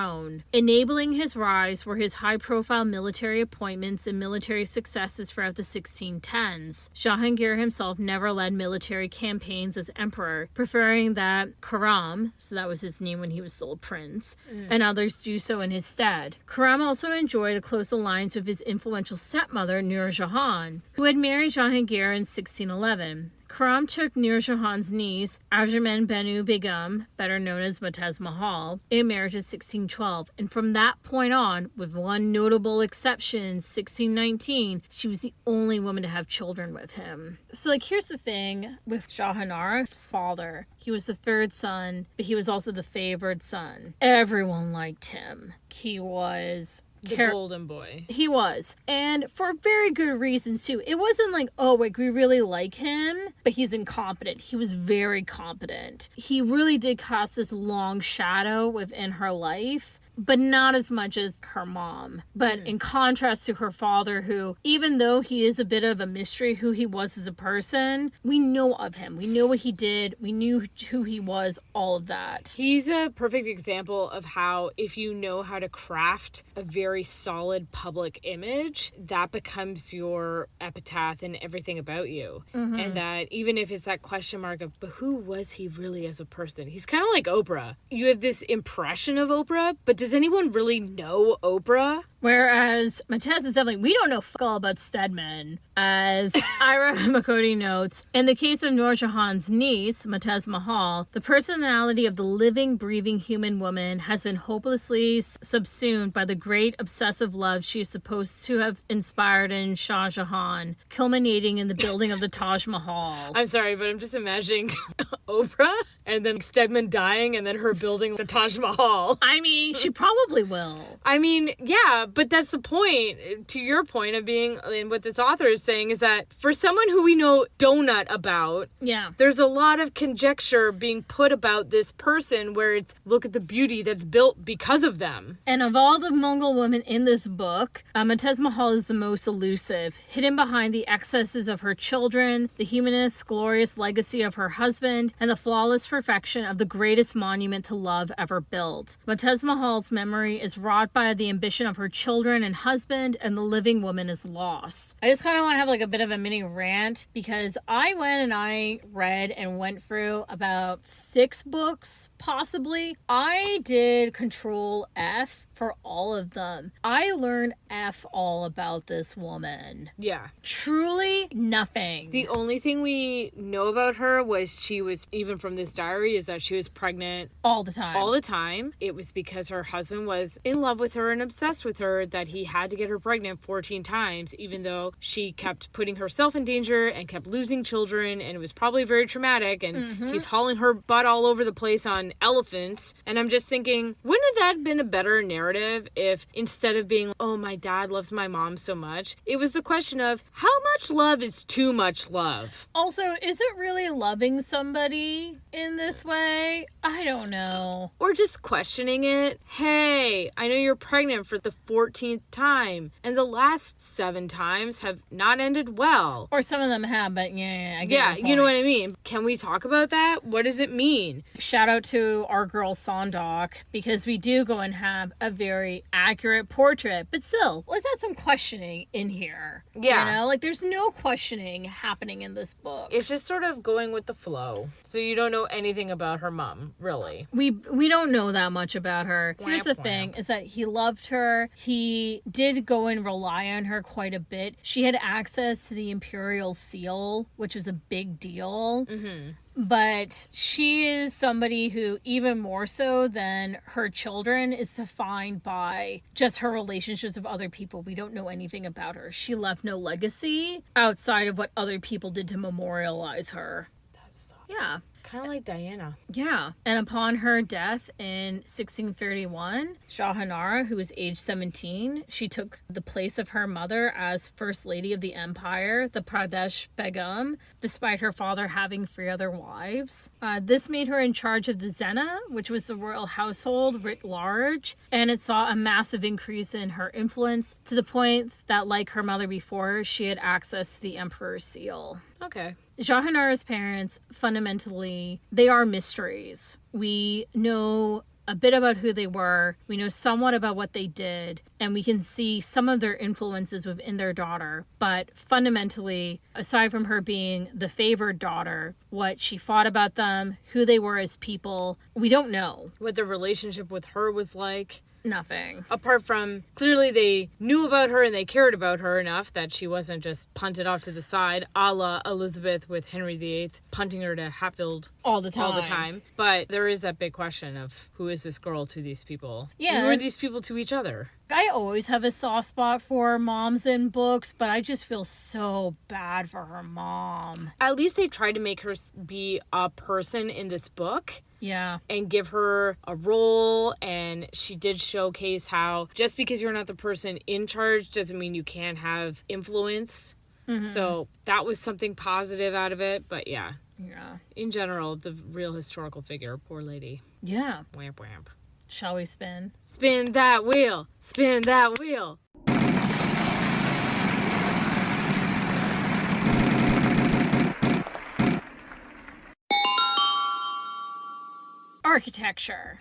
Enabling his rise were his high-profile military appointments and military successes throughout the 1610s. Jahangir himself never led military campaigns as emperor, preferring that Khurram, so that was his name when he was still a prince, and others do so in his stead. Khurram also enjoyed a close alliance with his influential stepmother, Nur Jahan, who had married Jahangir in 1611. Khurram took Nur Jahan's niece, Arjamand Banu Begum, better known as Taj Mahal, in marriage in 1612, and from that point on, with one notable exception, 1619, she was the only woman to have children with him. So, here's the thing with Jahanara's father. He was the third son, but he was also the favored son. Everyone liked him. He was the golden boy. He was. And for very good reasons, too. It wasn't we really like him, but he's incompetent. He was very competent. He really did cast this long shadow within her life, but not as much as her mom. But in contrast to her father, who, even though he is a bit of a mystery who he was as a person, we know of him. We know what he did. We knew who he was, all of that. He's a perfect example of how, if you know how to craft a very solid public image, that becomes your epitaph and everything about you. And that even if it's that question mark of, but who was he really as a person? He's kind of like Oprah. You have this impression of Oprah, but does anyone really know Oprah? Whereas Matez is definitely, we don't know all about Stedman. As Ira Makoti notes, in the case of Nur Jahan's niece, Matez Mahal, the personality of the living, breathing human woman has been hopelessly subsumed by the great obsessive love she is supposed to have inspired in Shah Jahan, culminating in the building of the Taj Mahal. I'm sorry, but I'm just imagining Oprah and then Stedman dying and then her building the Taj Mahal. I mean, she probably will. I mean, yeah, but that's the point, to your point of being, and what this author is saying is that for someone who we know donut about, there's a lot of conjecture being put about this person where it's, look at the beauty that's built because of them. And of all the Mongol women in this book, Matez Mahal is the most elusive, hidden behind the excesses of her children, the humanist, glorious legacy of her husband, and the flawless perfection of the greatest monument to love ever built. Matez Mahal's memory is wrought by the ambition of her children and husband, and the living woman is lost. I just kind of want to have a bit of a mini rant, because I went and I read and went through about 6 books, possibly. I did Control F for all of them. I learned F all about this woman. Yeah. Truly nothing. The only thing we know about her was she was, even from this diary, is that she was pregnant. All the time. All the time. It was because her husband was in love with her and obsessed with her that he had to get her pregnant 14 times, even though she kept putting herself in danger and kept losing children, and it was probably very traumatic, and he's hauling her butt all over the place on elephants. And I'm just thinking, wouldn't that have been a better narrative if instead of being, oh, my dad loves my mom so much, it was the question of, how much love love is too much love. Also, is it really loving somebody in this way? I don't know. Or just questioning it. Hey, I know you're pregnant for the 14th time, and the last 7 times have not ended well. Or some of them have, but I get your you know point. what I mean. Can we talk about that? What does it mean? Shout out to our girl Sondok, because we do go and have a very accurate portrait. But still, let's add some questioning in here. Yeah. You know, like there's no questioning happening in this book. It's just sort of going with the flow. So you don't know anything about her mom, really. We don't know that much about her. Here's the thing, is that he loved her. He did go and rely on her quite a bit. She had access to the Imperial Seal, which was a big deal. Mm-hmm. But she is somebody who, even more so than her children, is defined by just her relationships with other people. We don't know anything about her. She left no legacy outside of what other people did to memorialize her. That's so Yeah. kind of like Diana. Yeah. And upon her death in 1631, Jahanara, who was age 17, she took the place of her mother as First Lady of the Empire, the Pradesh Begum, despite her father having 3 other wives. This made her in charge of the Zena, which was the royal household writ large, and it saw a massive increase in her influence to the point that, like her mother before her, she had access to the Emperor's seal. Okay. Jahanara's parents, fundamentally, they are mysteries. We know a bit about who they were. We know somewhat about what they did, and we can see some of their influences within their daughter. But fundamentally, aside from her being the favored daughter, what she thought about them, who they were as people, we don't know. What the relationship with her was like. Nothing. Apart from, clearly they knew about her and they cared about her enough that she wasn't just punted off to the side, a la Elizabeth with Henry VIII, punting her to Hatfield All the time. But there is that big question of, who is this girl to these people? Yeah. And who are these people to each other? I always have a soft spot for moms in books, but I just feel so bad for her mom. At least they tried to make her be a person in this book. Yeah. And give her a role, and she did showcase how just because you're not the person in charge doesn't mean you can't have influence. Mm-hmm. So that was something positive out of it, but yeah. In general, the real historical figure, poor lady. Yeah. Whamp whamp. Shall we spin? Spin that wheel! Spin that wheel! Architecture.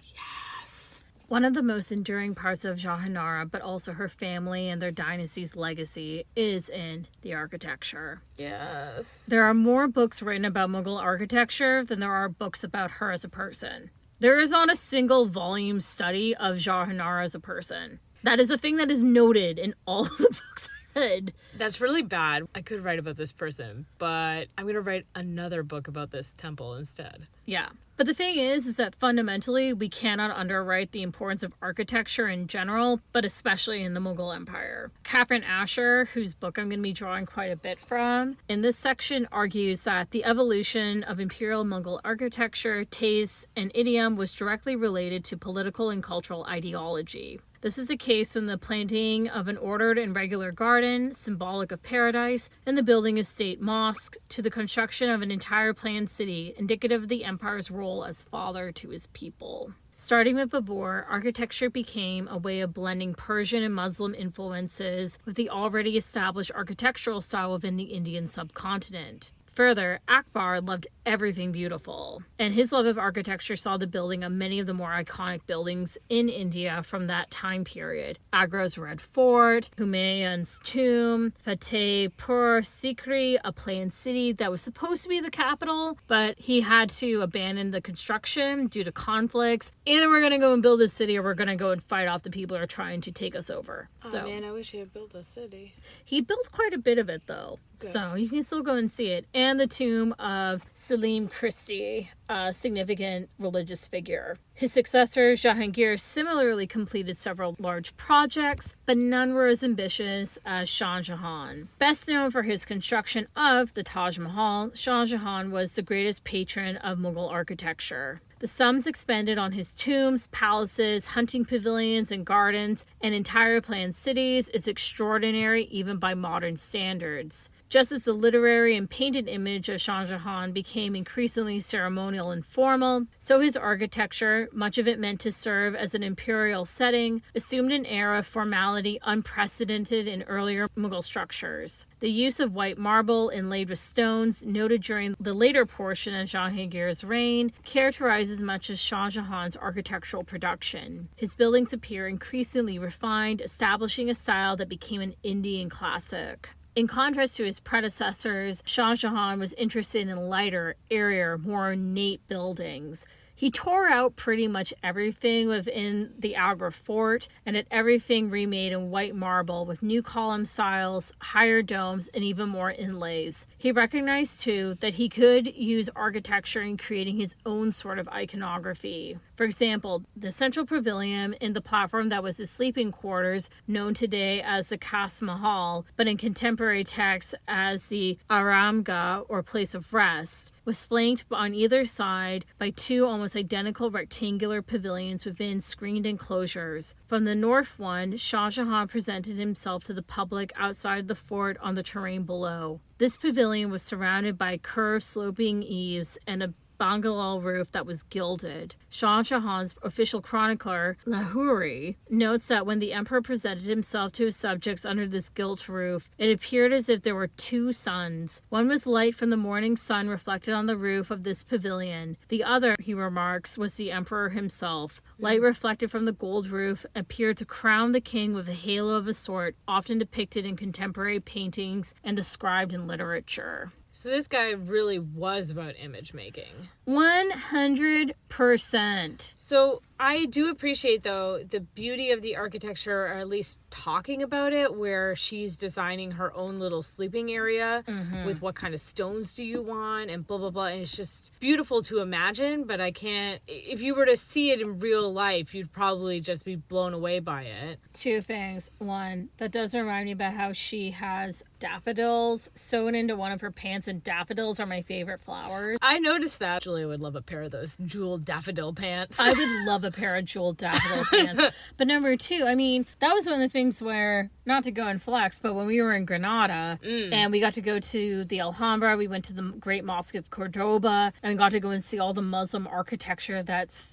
Yes. One of the most enduring parts of Jahanara, but also her family and their dynasty's legacy, is in the architecture. Yes. There are more books written about Mughal architecture than there are books about her as a person. There is not a single volume study of Jahanara as a person. That is a thing that is noted in all of the books I read. That's really bad. I could write about this person, but I'm going to write another book about this temple instead. Yeah. But the thing is that fundamentally, we cannot underwrite the importance of architecture in general, but especially in the Mughal Empire. Catherine Asher, whose book I'm going to be drawing quite a bit from, in this section argues that the evolution of imperial Mughal architecture, taste, and idiom was directly related to political and cultural ideology. This is the case in the planting of an ordered and regular garden, symbolic of paradise, and the building of state mosque, to the construction of an entire planned city, indicative of the empire's role as father to his people. Starting with Babur, architecture became a way of blending Persian and Muslim influences with the already established architectural style within the Indian subcontinent. Further, Akbar loved everything beautiful, and his love of architecture saw the building of many of the more iconic buildings in India from that time period. Agra's Red Fort, Humayun's tomb, Fatehpur Sikri, a planned city that was supposed to be the capital, but he had to abandon the construction due to conflicts. Either we're going to go and build a city or we're going to go and fight off the people who are trying to take us over. Oh man, I wish he had built a city. He built quite a bit of it though. Good. So you can still go and see it. And the tomb of Selim Christie, a significant religious figure. His successor, Jahangir, similarly completed several large projects, but none were as ambitious as Shah Jahan. Best known for his construction of the Taj Mahal, Shah Jahan was the greatest patron of Mughal architecture. The sums expended on his tombs, palaces, hunting pavilions, and gardens, and entire planned cities is extraordinary even by modern standards. Just as the literary and painted image of Shah Jahan became increasingly ceremonial and formal, so his architecture, much of it meant to serve as an imperial setting, assumed an air of formality unprecedented in earlier Mughal structures. The use of white marble inlaid with stones, noted during the later portion of Jahangir's reign, characterizes much of Shah Jahan's architectural production. His buildings appear increasingly refined, establishing a style that became an Indian classic. In contrast to his predecessors, Shah Jahan was interested in lighter, airier, more ornate buildings. He tore out pretty much everything within the Agra fort and had everything remade in white marble with new column styles, higher domes, and even more inlays. He recognized, too, that he could use architecture in creating his own sort of iconography. For example, the central pavilion in the platform that was his sleeping quarters, known today as the Taj Mahal, but in contemporary texts as the Aramgah, or place of rest, was flanked on either side by two almost identical rectangular pavilions within screened enclosures. From the north one, Shah Jahan presented himself to the public outside the fort on the terrain below. This pavilion was surrounded by curved sloping eaves and a bungalow roof that was gilded. Shah Jahan's official chronicler, Lahori, notes that when the emperor presented himself to his subjects under this gilt roof, it appeared as if there were two suns. One was light from the morning sun reflected on the roof of this pavilion. The other, he remarks, was the emperor himself. Light reflected from the gold roof appeared to crown the king with a halo of a sort, often depicted in contemporary paintings and described in literature. So this guy really was about image making. 100%. So I do appreciate, though, the beauty of the architecture, or at least talking about it, where she's designing her own little sleeping area with what kind of stones do you want and blah, blah, blah. And it's just beautiful to imagine, but I can't, if you were to see it in real life, you'd probably just be blown away by it. Two things. One, that does remind me about how she has daffodils sewn into one of her pants, and daffodils are my favorite flowers. I noticed that. Julia would love a pair of those jeweled daffodil pants. I would love a pair of jeweled daffodil pants. But number two, I mean, that was one of the things where, not to go and flex, but when we were in Granada and we got to go to the Alhambra, we went to the Great Mosque of Cordoba, and we got to go and see all the Muslim architecture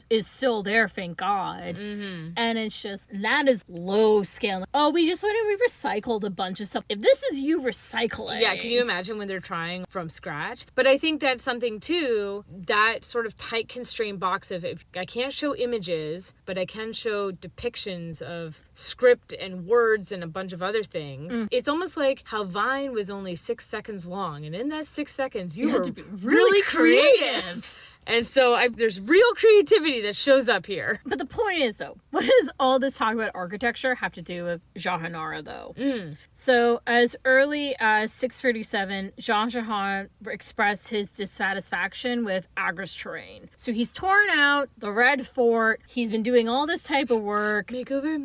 is still there, thank God. And it's just, that is low scale. Oh, we just went and we recycled a bunch of stuff. If this is you recycling. Yeah, can you imagine when they're trying from scratch? But I think that's something too, that sort of tight constrained box of, if I can't show images, but I can show depictions of script and words and a bunch of other things. It's almost like how Vine was only 6 seconds long, and in that 6 seconds you were to be really creative. And so there's real creativity that shows up here. But the point is, though, what does all this talk about architecture have to do with Jahanara, though? So as early as 637, Shah Jahan expressed his dissatisfaction with Agra's terrain. So he's torn out the Red Fort. He's been doing all this type of work. Makeover.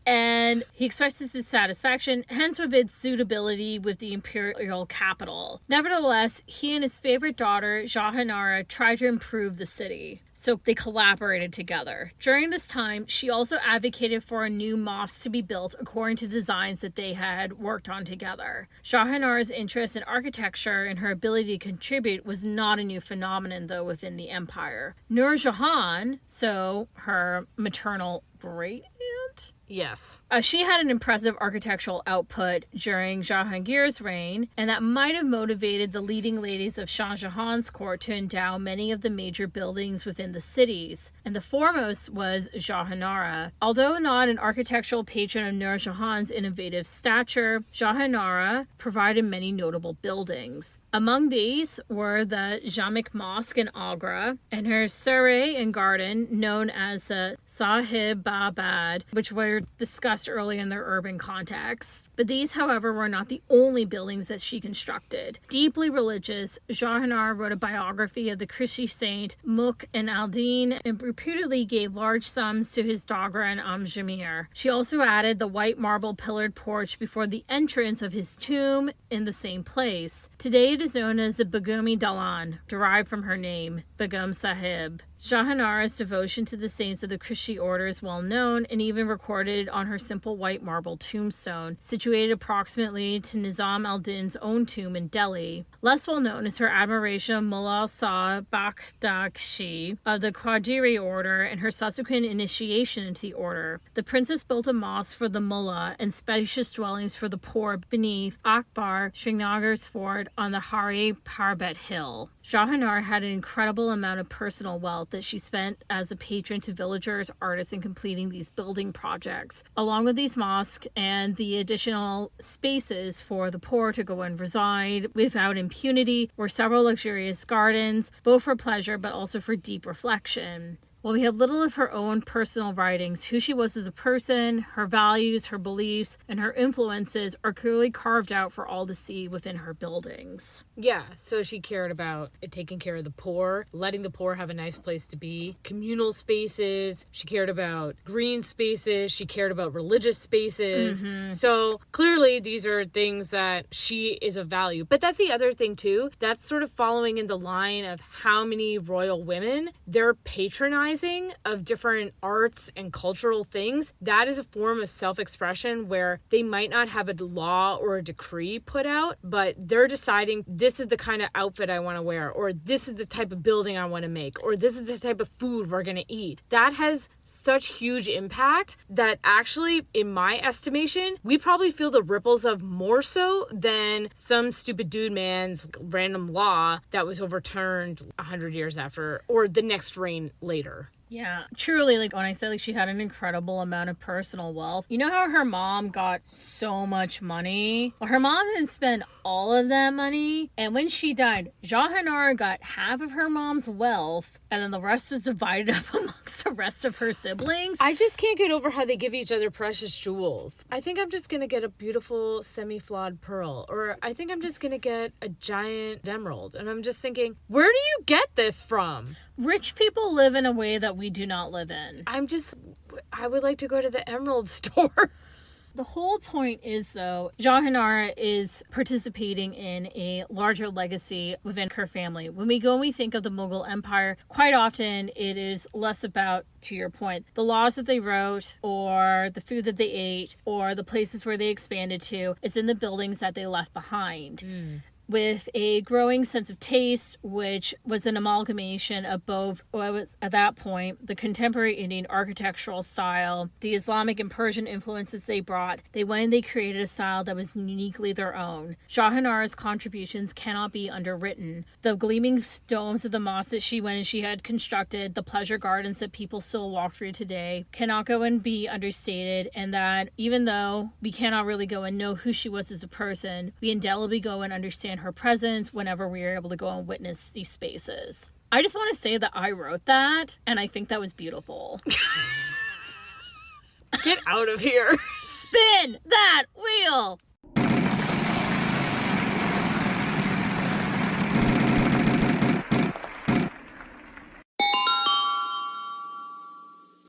And he expressed his dissatisfaction, hence with its suitability with the imperial capital. Nevertheless, he and his favorite daughter, Jahanara, tried to improve the city. So they collaborated together. During this time, she also advocated for a new mosque to be built according to designs that they had worked on together. Jahanara's interest in architecture and her ability to contribute was not a new phenomenon, though, within the empire. Nur Jahan, so her maternal great aunt, Yes. She had an impressive architectural output during Jahangir's reign, and that might have motivated the leading ladies of Shah Jahan's court to endow many of the major buildings within the cities, and the foremost was Jahanara. Although not an architectural patron of Nur Jahan's innovative stature, Jahanara provided many notable buildings. Among these were the Jamik Mosque in Agra and her saray and garden known as the Sahibabad, which were discussed early in their urban context. But these, however, were not the only buildings that she constructed. Deeply religious, Jahanara wrote a biography of the Christian saint Muk and Aldin and reputedly gave large sums to his Dogra and Jamir. She also added the white marble pillared porch before the entrance of his tomb in the same place. Today it is known as the Begumi Dalan, derived from her name, Begum Sahib. Jahanara's devotion to the saints of the Christian order is well known and even recorded on her simple white marble tombstone, situated approximately to Nizam al-Din's own tomb in Delhi. Less well known is her admiration of Mullah Shah Bakhtakshi of the Qadiri order and her subsequent initiation into the order. The princess built a mosque for the mullah and spacious dwellings for the poor beneath Akbar Srinagar's fort on the Hari Parbet hill. Jahanara had an incredible amount of personal wealth that she spent as a patron to villagers, artists, in completing these building projects. Along with these mosques and the additional spaces for the poor to go and reside without impunity were several luxurious gardens, both for pleasure but also for deep reflection. While we have little of her own personal writings, who she was as a person, her values, her beliefs, and her influences are clearly carved out for all to see within her buildings. Yeah, so she cared about taking care of the poor, letting the poor have a nice place to be, communal spaces. She cared about green spaces. She cared about religious spaces. So clearly these are things that she is of value. But that's the other thing too. That's sort of following in the line of how many royal women they're patronizing of different arts and cultural things. That is a form of self-expression where they might not have a law or a decree put out, but they're deciding this is the kind of outfit I want to wear, or this is the type of building I want to make, or this is the type of food we're going to eat. That has such huge impact that actually, in my estimation, we probably feel the ripples of more so than some stupid dude man's random law that was overturned 100 years after, or the next reign later. Yeah, truly, like when I said like she had an incredible amount of personal wealth. You know how her mom got so much money? Well, her mom didn't spend all of that money. And when she died, Jahanara got half of her mom's wealth and then the rest was divided up amongst the rest of her siblings. I just can't get over how they give each other precious jewels. I think I'm just going to get a beautiful semi-flawed pearl, or I think I'm just going to get a giant emerald. And I'm just thinking, where do you get this from? Rich people live in a way that we do not live in. I would like to go to the emerald store. The whole point is, though, Jahanara is participating in a larger legacy within her family. When we go and we think of the Mughal Empire, quite often it is less about, to your point, the laws that they wrote or the food that they ate or the places where they expanded to. It's in the buildings that they left behind. With a growing sense of taste, which was an amalgamation of both what was at that point the contemporary Indian architectural style, the Islamic and Persian influences they brought. They went and they created a style that was uniquely their own. Jahanara's contributions cannot be underwritten. The gleaming domes of the mosque that she went and she had constructed, the pleasure gardens that people still walk through today, cannot go and be understated. And that even though we cannot really go and know who she was as a person, we indelibly go and understand her presence whenever we are able to go and witness these spaces. I just want to say that I wrote that, and I think that was beautiful. Get out of here. Spin that wheel!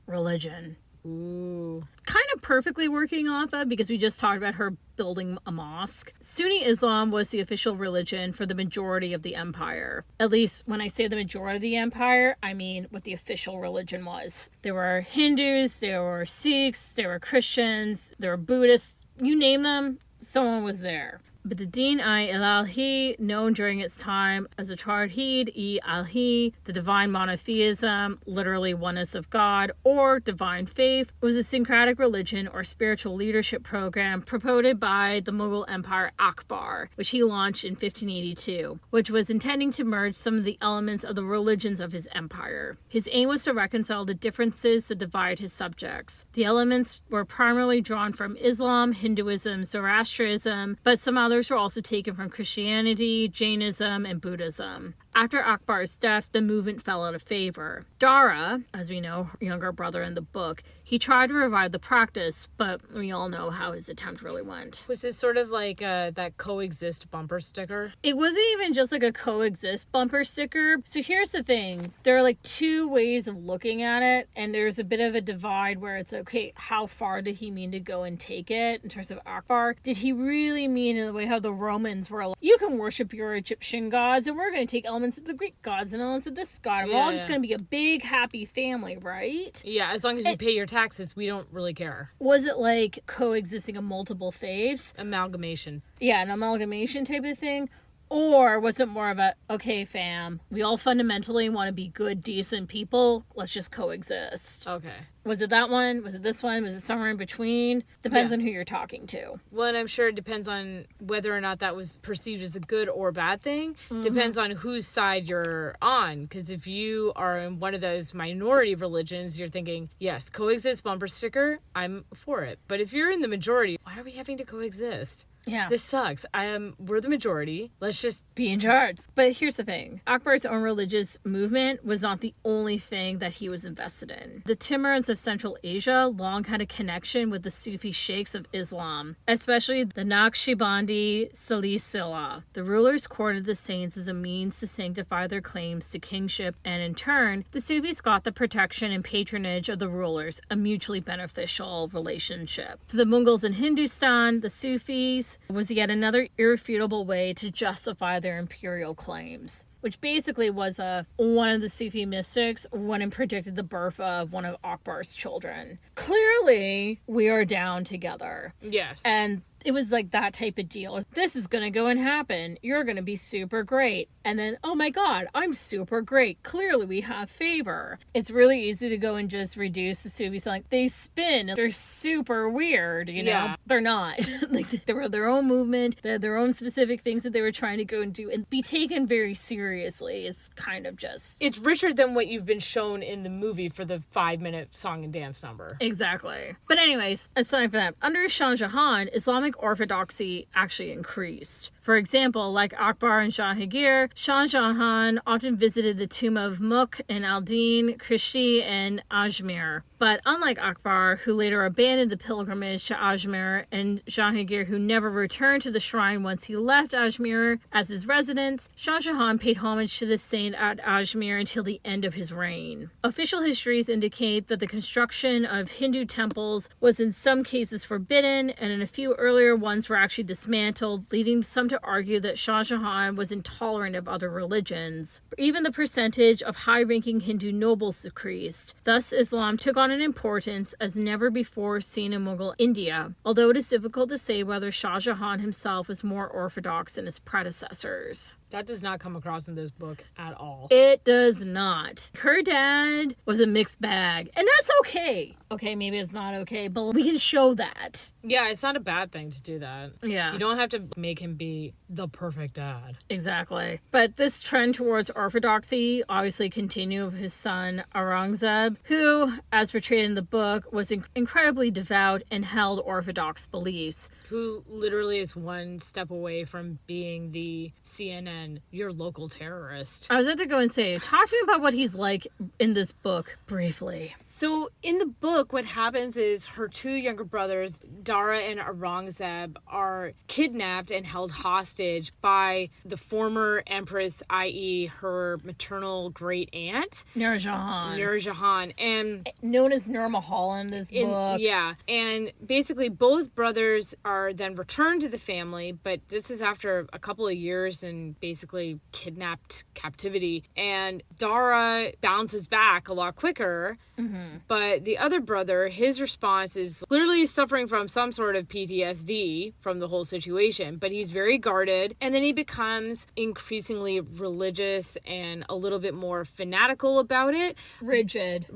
Religion. Ooh. Kind of perfectly working off of, because we just talked about her building a mosque. Sunni Islam was the official religion for the majority of the empire. At least when I say the majority of the empire, I mean what the official religion was. There were Hindus, there were Sikhs, there were Christians, there were Buddhists. You name them, someone was there. But the Din-i-Ilahi, known during its time as the Tawhid-i-Ilahi, the divine monotheism, literally oneness of God, or divine faith, was a syncretic religion or spiritual leadership program promoted by the Mughal Emperor Akbar, which he launched in 1582, which was intending to merge some of the elements of the religions of his empire. His aim was to reconcile the differences that divide his subjects. The elements were primarily drawn from Islam, Hinduism, Zoroastrianism, but some others were also taken from Christianity, Jainism, and Buddhism. After Akbar's death, the movement fell out of favor. Dara, as we know, her younger brother in the book, he tried to revive the practice, but we all know how his attempt really went. Was this sort of like that coexist bumper sticker? It wasn't even just like a coexist bumper sticker. So here's the thing. There are like two ways of looking at it, and there's a bit of a divide where it's okay, how far did he mean to go and take it in terms of Akbar? Did he really mean in the way how the Romans were like, you can worship your Egyptian gods, and we're going to take elements elements of the Greek gods and elements of this god. And we're all just going to be a big, happy family, right? Yeah, as long as you pay your taxes, we don't really care. Was it like coexisting of multiple faiths? Amalgamation. Yeah, an amalgamation type of thing. Or was it more of a, okay, fam, we all fundamentally want to be good, decent people. Let's just coexist. Okay. Was it that one? Was it this one? Was it somewhere in between? Depends on who you're talking to. Well, and I'm sure it depends on whether or not that was perceived as a good or bad thing. Depends on whose side you're on. Because if you are in one of those minority religions, you're thinking, yes, coexist bumper sticker, I'm for it. But if you're in the majority, why are we having to coexist? Yeah. This sucks. We're the majority. Let's just be in charge. But here's the thing. Akbar's own religious movement was not the only thing that he was invested in. The Timurids of Central Asia long had a connection with the Sufi sheikhs of Islam, especially the Naqshbandi Silsila. The rulers courted the saints as a means to sanctify their claims to kingship, and in turn, the Sufis got the protection and patronage of the rulers, a mutually beneficial relationship. For the Mongols in Hindustan, the Sufis was yet another irrefutable way to justify their imperial claims, which basically was one of the Sufi mystics went and predicted the birth of one of Akbar's children. Clearly, we are down together. Yes. And it was like that type of deal. This is going to go and happen. You're going to be super great. And then, oh my God, I'm super great. Clearly we have favor. It's really easy to go and just reduce the Sufis. Like, they spin. They're super weird, you know? Yeah. They're not. Like, they were their own movement. They had their own specific things that they were trying to go and do and be taken very seriously. It's kind of just... It's richer than what you've been shown in the movie for the 5-minute song and dance number. Exactly. But anyways, aside from that, under Shah Jahan, Islamic orthodoxy actually increased. For example, like Akbar and Jahangir, Shah Jahan often visited the tomb of Mukh and al-Din Krishti in Ajmer. But unlike Akbar, who later abandoned the pilgrimage to Ajmer, and Jahangir, who never returned to the shrine once he left Ajmer as his residence, Shah Jahan paid homage to the saint at Ajmer until the end of his reign. Official histories indicate that the construction of Hindu temples was in some cases forbidden, and in a few earlier ones were actually dismantled, leading some to argue that Shah Jahan was intolerant of other religions. Even the percentage of high-ranking Hindu nobles decreased. Thus, Islam took on an importance as never before seen in Mughal India, although it is difficult to say whether Shah Jahan himself was more orthodox than his predecessors. That does not come across in this book at all. It does not. Her dad was a mixed bag, and that's okay. Okay, maybe it's not okay, but we can show that. Yeah, it's not a bad thing to do that. Yeah. You don't have to make him be the perfect dad. Exactly. But this trend towards orthodoxy obviously continued with his son Aurangzeb, who, as portrayed in the book, was incredibly devout and held orthodox beliefs. Who literally is one step away from being the CNN, your local terrorist. I was about to go and say, talk to me about what he's like in this book, briefly. So in the book, what happens is her two younger brothers, Dara and Aurangzeb, are kidnapped and held hostage by the former empress, i.e. her maternal great aunt, Nur Jahan. And known as Nur Mahal in this book. Yeah. And basically both brothers are then returned to the family, but this is after a couple of years in basically kidnapped captivity. And Dara bounces back a lot quicker. Mm-hmm. But the other brother, his response is clearly suffering from some sort of PTSD from the whole situation, but he's very guarded. And then he becomes increasingly religious and a little bit more fanatical about it. Rigid.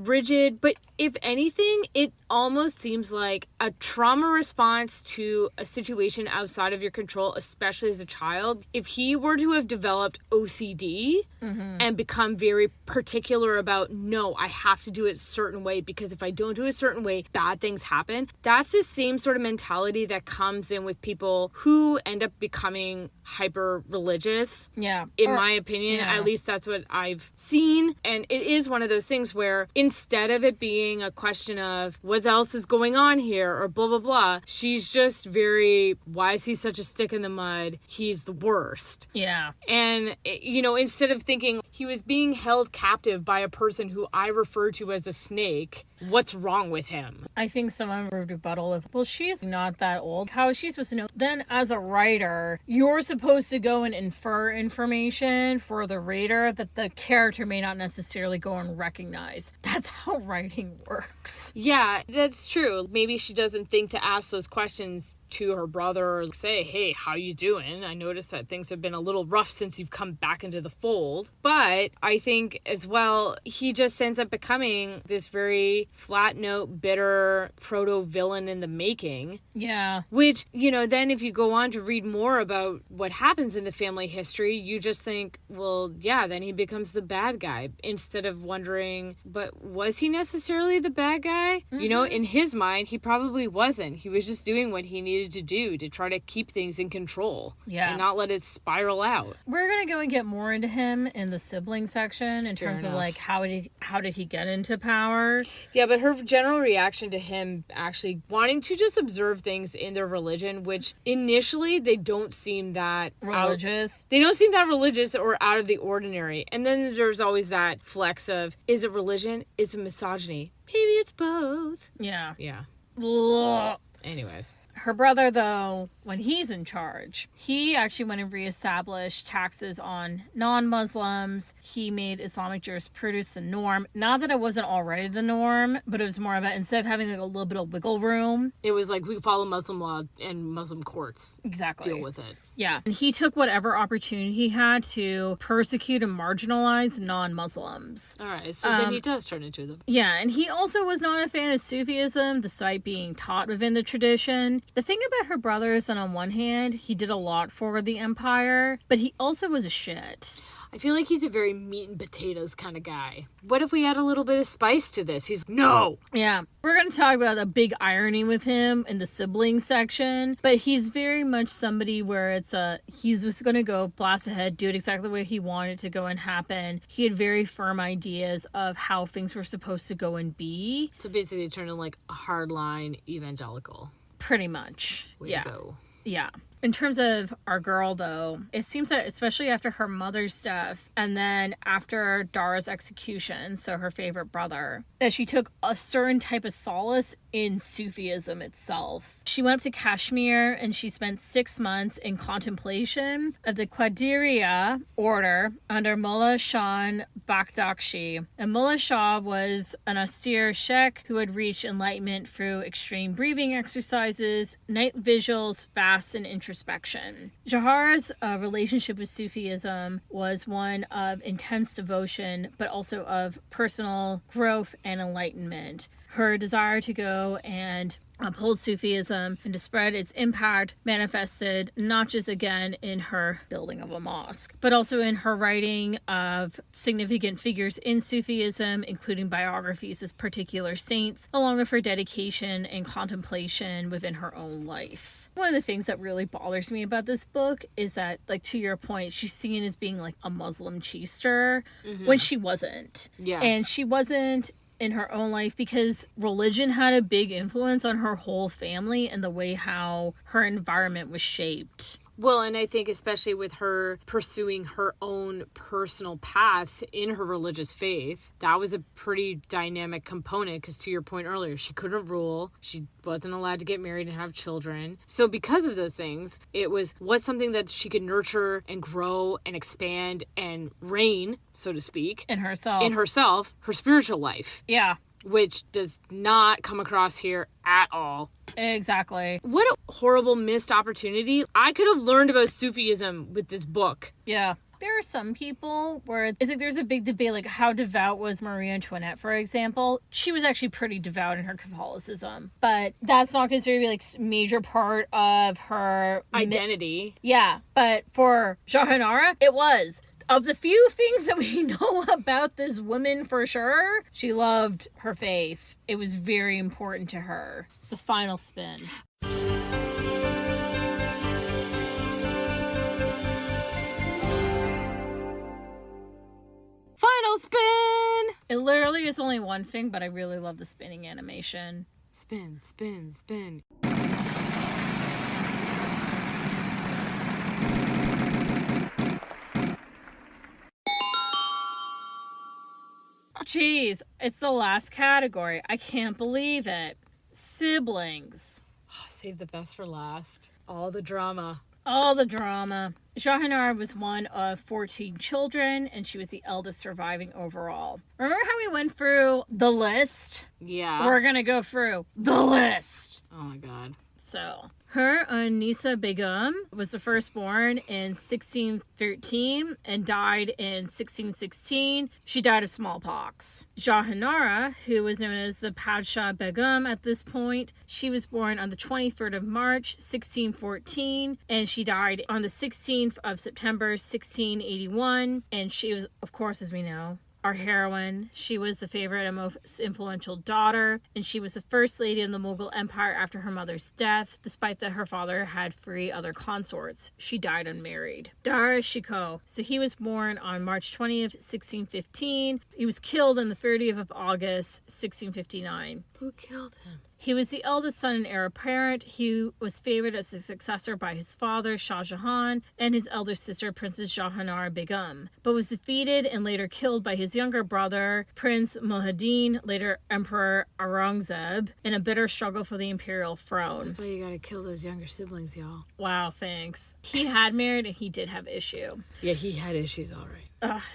But if anything, it almost seems like a trauma response to a situation outside of your control, especially as a child. If he were to have developed OCD and become very particular about, no, I have to do it a certain way because if I don't do it a certain way, bad things happen. That's the same sort of mentality that comes in with people who end up becoming hyper religious. Yeah. In my opinion, at least that's what I've seen. And it is one of those things where instead of it being a question of what else is going on here or blah, blah, blah, she's just very, why is he such a stick in the mud? He's the worst. Yeah. And, you know, instead of thinking he was being held captive by a person who I refer to as a snake, what's wrong with him. I think someone would rebuttal with, well, she's not that old. How is she supposed to know? Then as a writer, you're supposed to go and infer information for the reader that the character may not necessarily go and recognize. That's how writing works. Yeah, that's true. Maybe she doesn't think to ask those questions to her brother or say, hey, how you doing? I noticed that things have been a little rough since you've come back into the fold. But I think as well, he just ends up becoming this very flat note, bitter proto-villain in the making. Yeah. Which, you know, then if you go on to read more about what happens in the family history, you just think, well, yeah, then he becomes the bad guy instead of wondering, but was he necessarily the bad guy? Mm-hmm. You know, in his mind, he probably wasn't. He was just doing what he needed to do to try to keep things in control. Yeah. And not let it spiral out. We're going to go and get more into him in the sibling section in terms of like how did he get into power. Yeah, but her general reaction to him actually wanting to just observe things in their religion, which initially they don't seem that religious. They don't seem that religious or out of the ordinary. And then there's always that flex of, is it religion? Is it misogyny? Maybe it's both. Yeah. Yeah. Ugh. Anyways. Her brother, though, when he's in charge, he actually went and reestablished taxes on non-Muslims. He made Islamic jurisprudence the norm. Not that it wasn't already the norm, but it was more about instead of having like a little bit of wiggle room. It was like we follow Muslim law and Muslim courts. Exactly. Deal with it. Yeah. And he took whatever opportunity he had to persecute and marginalize non-Muslims. All right. So then he does turn into them. Yeah. And he also was not a fan of Sufism, despite being taught within the tradition. The thing about her brothers, and on one hand, he did a lot for the empire, but he also was a shit. I feel like he's a very meat and potatoes kind of guy. What if we add a little bit of spice to this? He's no. Yeah. We're going to talk about a big irony with him in the sibling section, but he's very much somebody where he's just going to go blast ahead, do it exactly the way he wanted to go and happen. He had very firm ideas of how things were supposed to go and be. So basically turning like a hardline evangelical. Pretty much. Way to go. Yeah. In terms of our girl, though, it seems that especially after her mother's death and then after Dara's execution, so her favorite brother, that she took a certain type of solace in Sufism itself. She went up to Kashmir and she spent 6 months in contemplation of the Qadiriya order under Mullah Shah Bakhtakshi. And Mullah Shah was an austere sheikh who had reached enlightenment through extreme breathing exercises, night vigils, fasts, and introspection. Jahanara's relationship with Sufism was one of intense devotion, but also of personal growth and enlightenment. Her desire to go and uphold Sufism and to spread its impact manifested not just again in her building of a mosque, but also in her writing of significant figures in Sufism, including biographies of particular saints, along with her dedication and contemplation within her own life. One of the things that really bothers me about this book is that, like, to your point, she's seen as being like a Muslim chiester when she wasn't. Yeah. And she wasn't in her own life because religion had a big influence on her whole family and the way how her environment was shaped. Well, and I think especially with her pursuing her own personal path in her religious faith, that was a pretty dynamic component because to your point earlier, she couldn't rule. She wasn't allowed to get married and have children. So because of those things, it was what's something that she could nurture and grow and expand and reign, so to speak. In herself, her spiritual life. Yeah. Which does not come across here at all. Exactly. What a horrible missed opportunity. I could have learned about Sufism with this book. Yeah. There are some people where it's like there's a big debate, like how devout was Marie Antoinette, for example. She was actually pretty devout in her Catholicism, but that's not considered to be like a major part of her identity. Yeah, but for Jahanara, it was. Of the few things that we know about this woman for sure, she loved her faith. It was very important to her. The final spin. Final spin! It literally is only one thing, but I really love the spinning animation. Spin, spin, spin. Jeez, it's the last category. I can't believe it. Siblings. Save the best for last. All the drama. All the drama. Jahanara was one of 14 children, and she was the eldest surviving overall. Remember how we went through the list? Yeah. We're gonna go through the list. Oh my god. So, her Nisa Begum was the firstborn in 1613 and died in 1616. She died of smallpox. Jahanara, who was known as the Padshah Begum at this point, she was born on the 23rd of March, 1614, and she died on the 16th of September, 1681. And she was, of course, as we know, our heroine. She was the favorite and most influential daughter, and she was the first lady in the Mughal Empire after her mother's death, despite that her father had 3 other consorts. She died unmarried. Dara Shikoh. So he was born on March 20th, 1615. He was killed on the 30th of August, 1659. Who killed him? He was the eldest son and heir apparent. He was favored as a successor by his father, Shah Jahan, and his elder sister, Princess Jahanara Begum, but was defeated and later killed by his younger brother, Prince Muhaddin, later Emperor Aurangzeb, in a bitter struggle for the imperial throne. That's why you gotta kill those younger siblings, y'all. Wow, thanks. He had married and he did have issue. Yeah, he had issues, all right.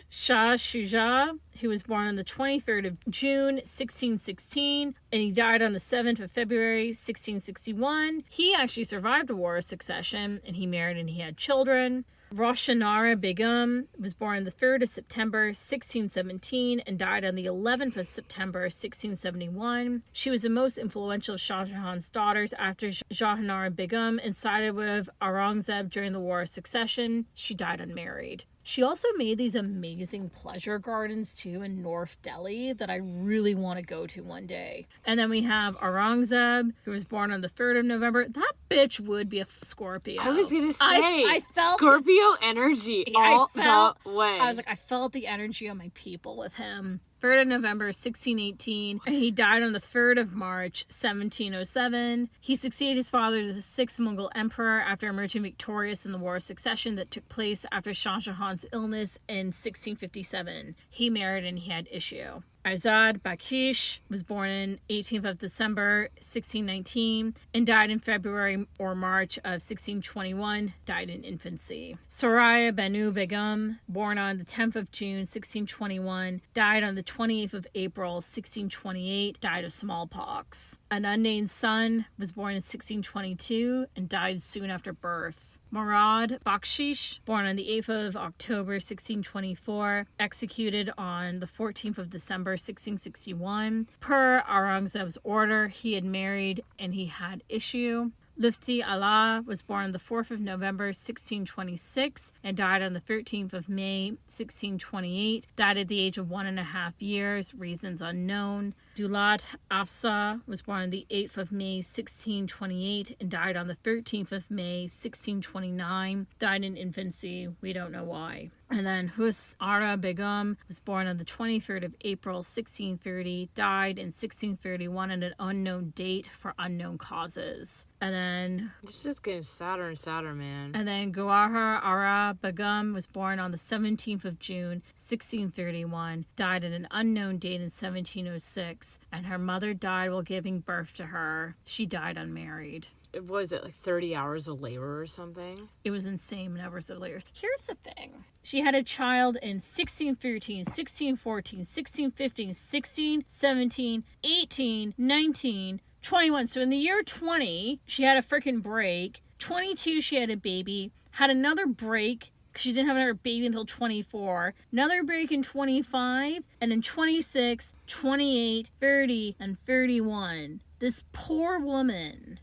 Shah Shuja, who was born on the 23rd of June, 1616, and he died on the 7th of February, 1661. He actually survived the War of Succession, and he married and he had children. Roshanara Begum was born on the 3rd of September, 1617, and died on the 11th of September, 1671. She was the most influential of Shah Jahan's daughters after Jahanara Begum and sided with Aurangzeb during the War of Succession. She died unmarried. She also made these amazing pleasure gardens too in North Delhi that I really want to go to one day. And then we have Aurangzeb, who was born on the 3rd of November. That bitch would be a Scorpio. I was gonna say, I felt Scorpio energy all the way. I was like, I felt the energy of my people with him. 3rd of November, 1618. And he died on the 3rd of March, 1707. He succeeded his father as the 6th Mughal emperor after emerging victorious in the War of Succession that took place after Shah Jahan's illness in 1657. He married and he had issue. Azad Bakshish was born in 18th of December, 1619, and died in February or March of 1621, died in infancy. Soraya Banu Begum, born on the 10th of June, 1621, died on the 28th of April, 1628, died of smallpox. An unnamed son was born in 1622 and died soon after birth. Murad Bakshish, born on the 8th of October, 1624, executed on the 14th of December, 1661. Per Aurangzeb's order, he had married and he had issue. Lufti Allah was born on the 4th of November, 1626, and died on the 13th of May, 1628. Died at the age of 1.5 years, reasons unknown. Dulat Afsa was born on the 8th of May, 1628, and died on the 13th of May, 1629. Died in infancy. We don't know why. And then Hus Ara Begum was born on the 23rd of April, 1630, died in 1631 at an unknown date for unknown causes. And then... It's just getting sadder and sadder, man. And then Gawahar Ara Begum was born on the 17th of June, 1631, died at an unknown date in 1706, and her mother died while giving birth to her. She died unmarried. Was it like 30 hours of labor or something? It was insane numbers of labor. Here's the thing. She had a child in 1613, 1614, 1615, 16, 17, 18, 19, 21. So in the year 20, she had a freaking break. 22, she had a baby. Had another break. She didn't have another baby until 24. Another break in 25. And then 26, 28, 30, and 31. This poor woman...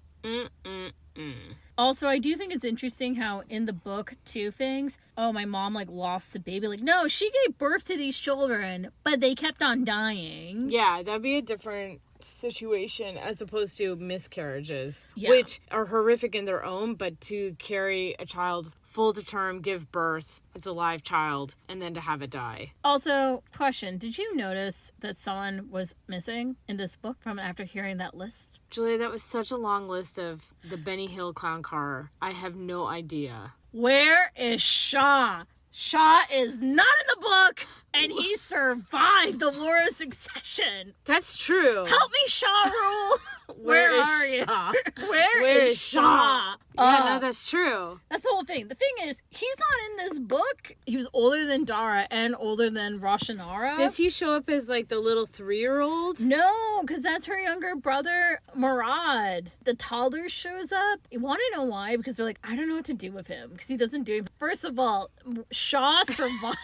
Also, I do think it's interesting how in the book, two things, my mom, lost the baby. No, she gave birth to these children, but they kept on dying. Yeah, that'd be a different situation as opposed to miscarriages, yeah. Which are horrific in their own, but to carry a child full to term, give birth, it's a live child, and then to have it die. Also, question, did you notice that someone was missing in this book from after hearing that list? Julia, that was such a long list of the Benny Hill clown car. I have no idea. Where is Shaw? Shaw is not in the book! And he survived the War of Succession. That's true. Help me, Shah Rule. Where are you? Shah? Where is Shah? Yeah, no, that's true. That's the whole thing. The thing is, he's not in this book. He was older than Dara and older than Roshanara. Does he show up as like the little 3-year-old? No, because that's her younger brother, Murad. The toddler shows up. You want to know why? Because they're like, I don't know what to do with him because he doesn't do it. First of all, Shah survived.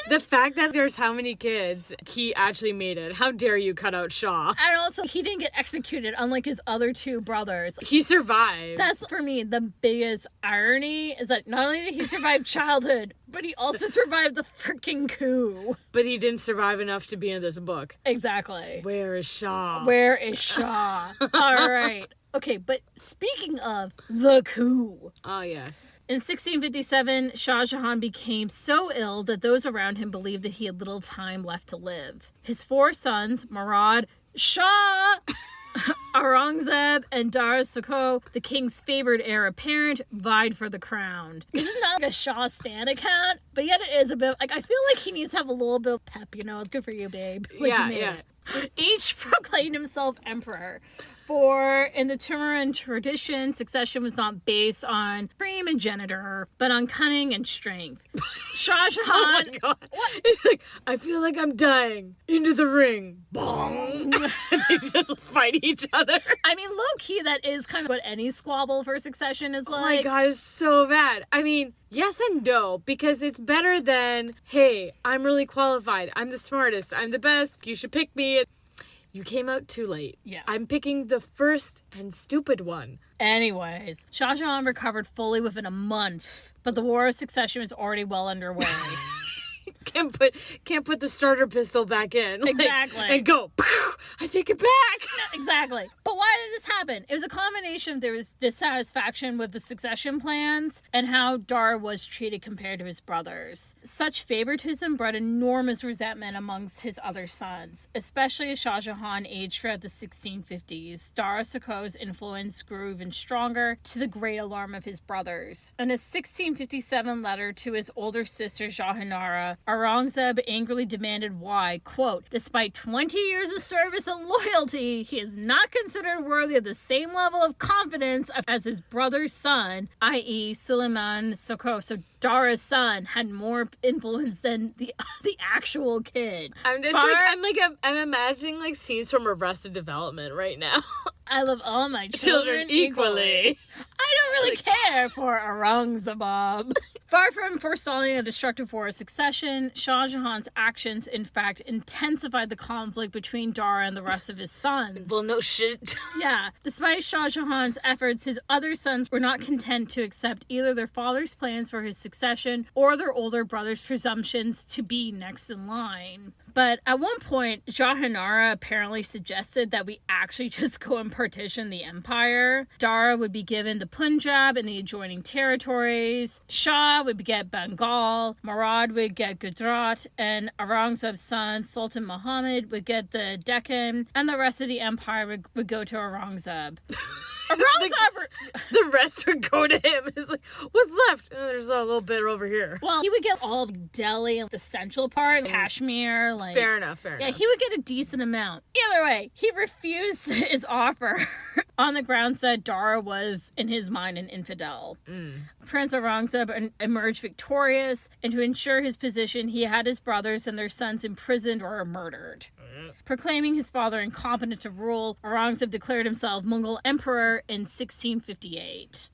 The fact that there's how many kids, he actually made it. How dare you cut out Shaw? And also, he didn't get executed, unlike his other two brothers. He survived. That's, for me, the biggest irony, is that not only did he survive childhood, but he also survived the freaking coup. But he didn't survive enough to be in this book. Exactly. Where is Shaw? Where is Shaw? All right. Okay, but speaking of the coup. Oh, yes. In 1657, Shah Jahan became so ill that those around him believed that he had little time left to live. His 4 sons, Murad, Shah, Aurangzeb, and Dara Shikoh, the king's favored heir apparent, vied for the crown. This is not like a Shah stan account, but yet it is a bit, like, I feel like he needs to have a little bit of pep, you know? It's good for you, babe. Like, yeah, you made yeah. it. Each proclaimed himself emperor. For in the Timurid tradition, succession was not based on primogeniture, but on cunning and strength. Shah Jahan... Oh my god. What? It's like, I feel like I'm dying. Into the ring. Bong. They just fight each other. I mean, low-key, that is kind of what any squabble for succession is like. Oh my god, it's so bad. I mean, yes and no, because it's better than, hey, I'm really qualified. I'm the smartest. I'm the best. You should pick me. You came out too late. Yeah. I'm picking the first and stupid one. Anyways, Shah Jahan recovered fully within a month, but the War of Succession was already well underway. Can't put the starter pistol back in. Exactly. And go, I take it back. Exactly. But why did this happen? It was a combination of there was dissatisfaction with the succession plans and how Dara was treated compared to his brothers. Such favoritism bred enormous resentment amongst his other sons, especially as Shah Jahan aged throughout the 1650s. Dara Shikoh's influence grew even stronger to the great alarm of his brothers. In a 1657 letter to his older sister Jahanara, Aurangzeb angrily demanded why, quote, despite 20 years of service and loyalty, he is not considered worthy of the same level of confidence as his brother's son, i.e. Suleiman Shikoh. So Dara's son had more influence than the actual kid. I'm imagining like scenes from Arrested Development right now. I love all my children equally. I don't really care for Aurangzeb. Far from forestalling a destructive war of succession, Shah Jahan's actions, in fact, intensified the conflict between Dara and the rest of his sons. Well, no shit. Yeah. Despite Shah Jahan's efforts, his other sons were not content to accept either their father's plans for his succession or their older brother's presumptions to be next in line. But at one point, Jahanara apparently suggested that we actually just go and partition the empire. Dara would be given the Punjab and the adjoining territories. Shah would get Bengal. Murad would get Gujarat. And Aurangzeb's son, Sultan Muhammad, would get the Deccan. And the rest of the empire would go to Aurangzeb. The rest would go to him. It's like, what's left? Oh, there's a little bit over here. Well, he would get all of Delhi and the central part, Kashmir. Like, fair enough. Yeah, he would get a decent amount. Either way, he refused his offer on the grounds that Dara was, in his mind, an infidel. Prince Aurangzeb emerged victorious, and to ensure his position, he had his brothers and their sons imprisoned or murdered. Proclaiming his father incompetent to rule, Aurangzeb declared himself Mughal emperor in 1658.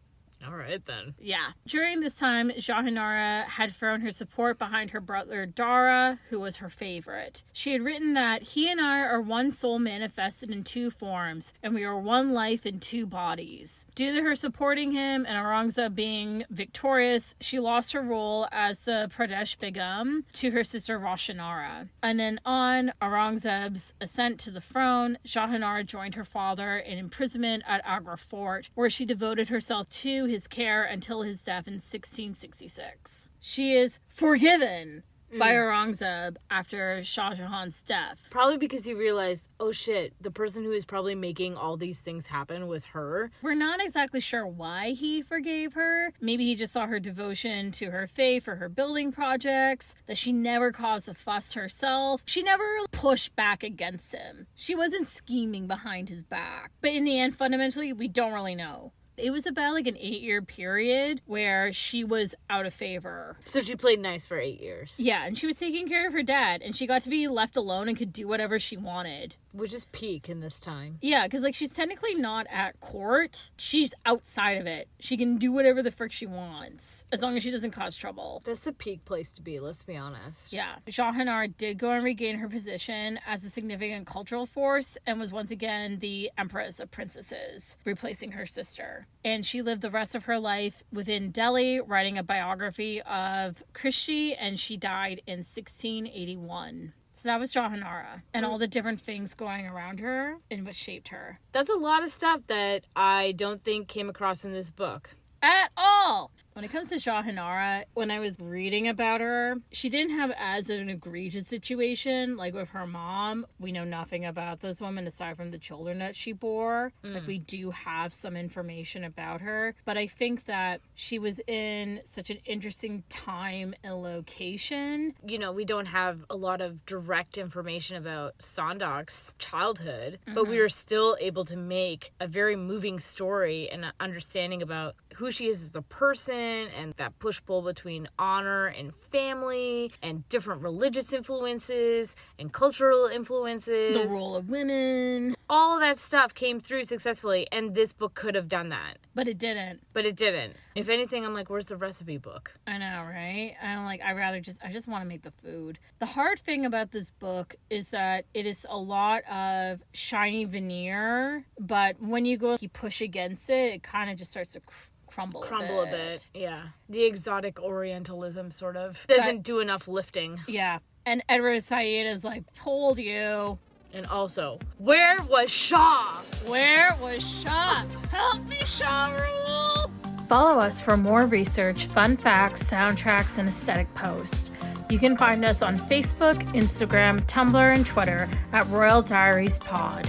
All right, then. Yeah. During this time, Jahanara had thrown her support behind her brother Dara, who was her favorite. She had written that he and I are one soul manifested in 2 forms, and we are one life in 2 bodies. Due to her supporting him and Aurangzeb being victorious, she lost her role as the Pradesh Begum to her sister Roshanara. And then on Aurangzeb's ascent to the throne, Jahanara joined her father in imprisonment at Agra Fort, where she devoted herself to his care until his death in 1666. She is forgiven by Aurangzeb after Shah Jahan's death. Probably because he realized, oh shit, the person who is probably making all these things happen was her. We're not exactly sure why he forgave her. Maybe he just saw her devotion to her faith or her building projects, that she never caused a fuss herself. She never pushed back against him. She wasn't scheming behind his back. But in the end, fundamentally, we don't really know. It was about like an 8-year period where she was out of favor. So she played nice for 8 years. Yeah, and she was taking care of her dad, and she got to be left alone and could do whatever she wanted. Which is peak in this time. Yeah, because like she's technically not at court. She's outside of it. She can do whatever the frick she wants, as long as she doesn't cause trouble. That's the peak place to be, let's be honest. Yeah. Jahanara did go and regain her position as a significant cultural force and was once again the Empress of Princesses, replacing her sister. And she lived the rest of her life within Delhi, writing a biography of Christie, and she died in 1681. So that was Jahanara and all the different things going around her and what shaped her. That's a lot of stuff that I don't think came across in this book. At all! When it comes to Jahanara, when I was reading about her, she didn't have as an egregious situation. Like with her mom, we know nothing about this woman aside from the children that she bore. Like we do have some information about her. But I think that she was in such an interesting time and location. You know, we don't have a lot of direct information about Sondak's childhood, but we were still able to make a very moving story and an understanding about who she is as a person and that push-pull between honor and family and different religious influences and cultural influences. The role of women. All that stuff came through successfully, and this book could have done that. But it didn't. But it didn't. If anything, I'm like, where's the recipe book? I know, right? I'm like, I just want to make the food. The hard thing about this book is that it is a lot of shiny veneer, but when you push against it, it kind of just starts to crumble a bit. Yeah. The exotic Orientalism sort of doesn't do enough lifting. Yeah. And Edward Said is like, told you. And also, where was Shah? Where was Shah? Help me, Shah Rule! Follow us for more research, fun facts, soundtracks, and aesthetic posts. You can find us on Facebook, Instagram, Tumblr, and Twitter at Royal Diaries Pod.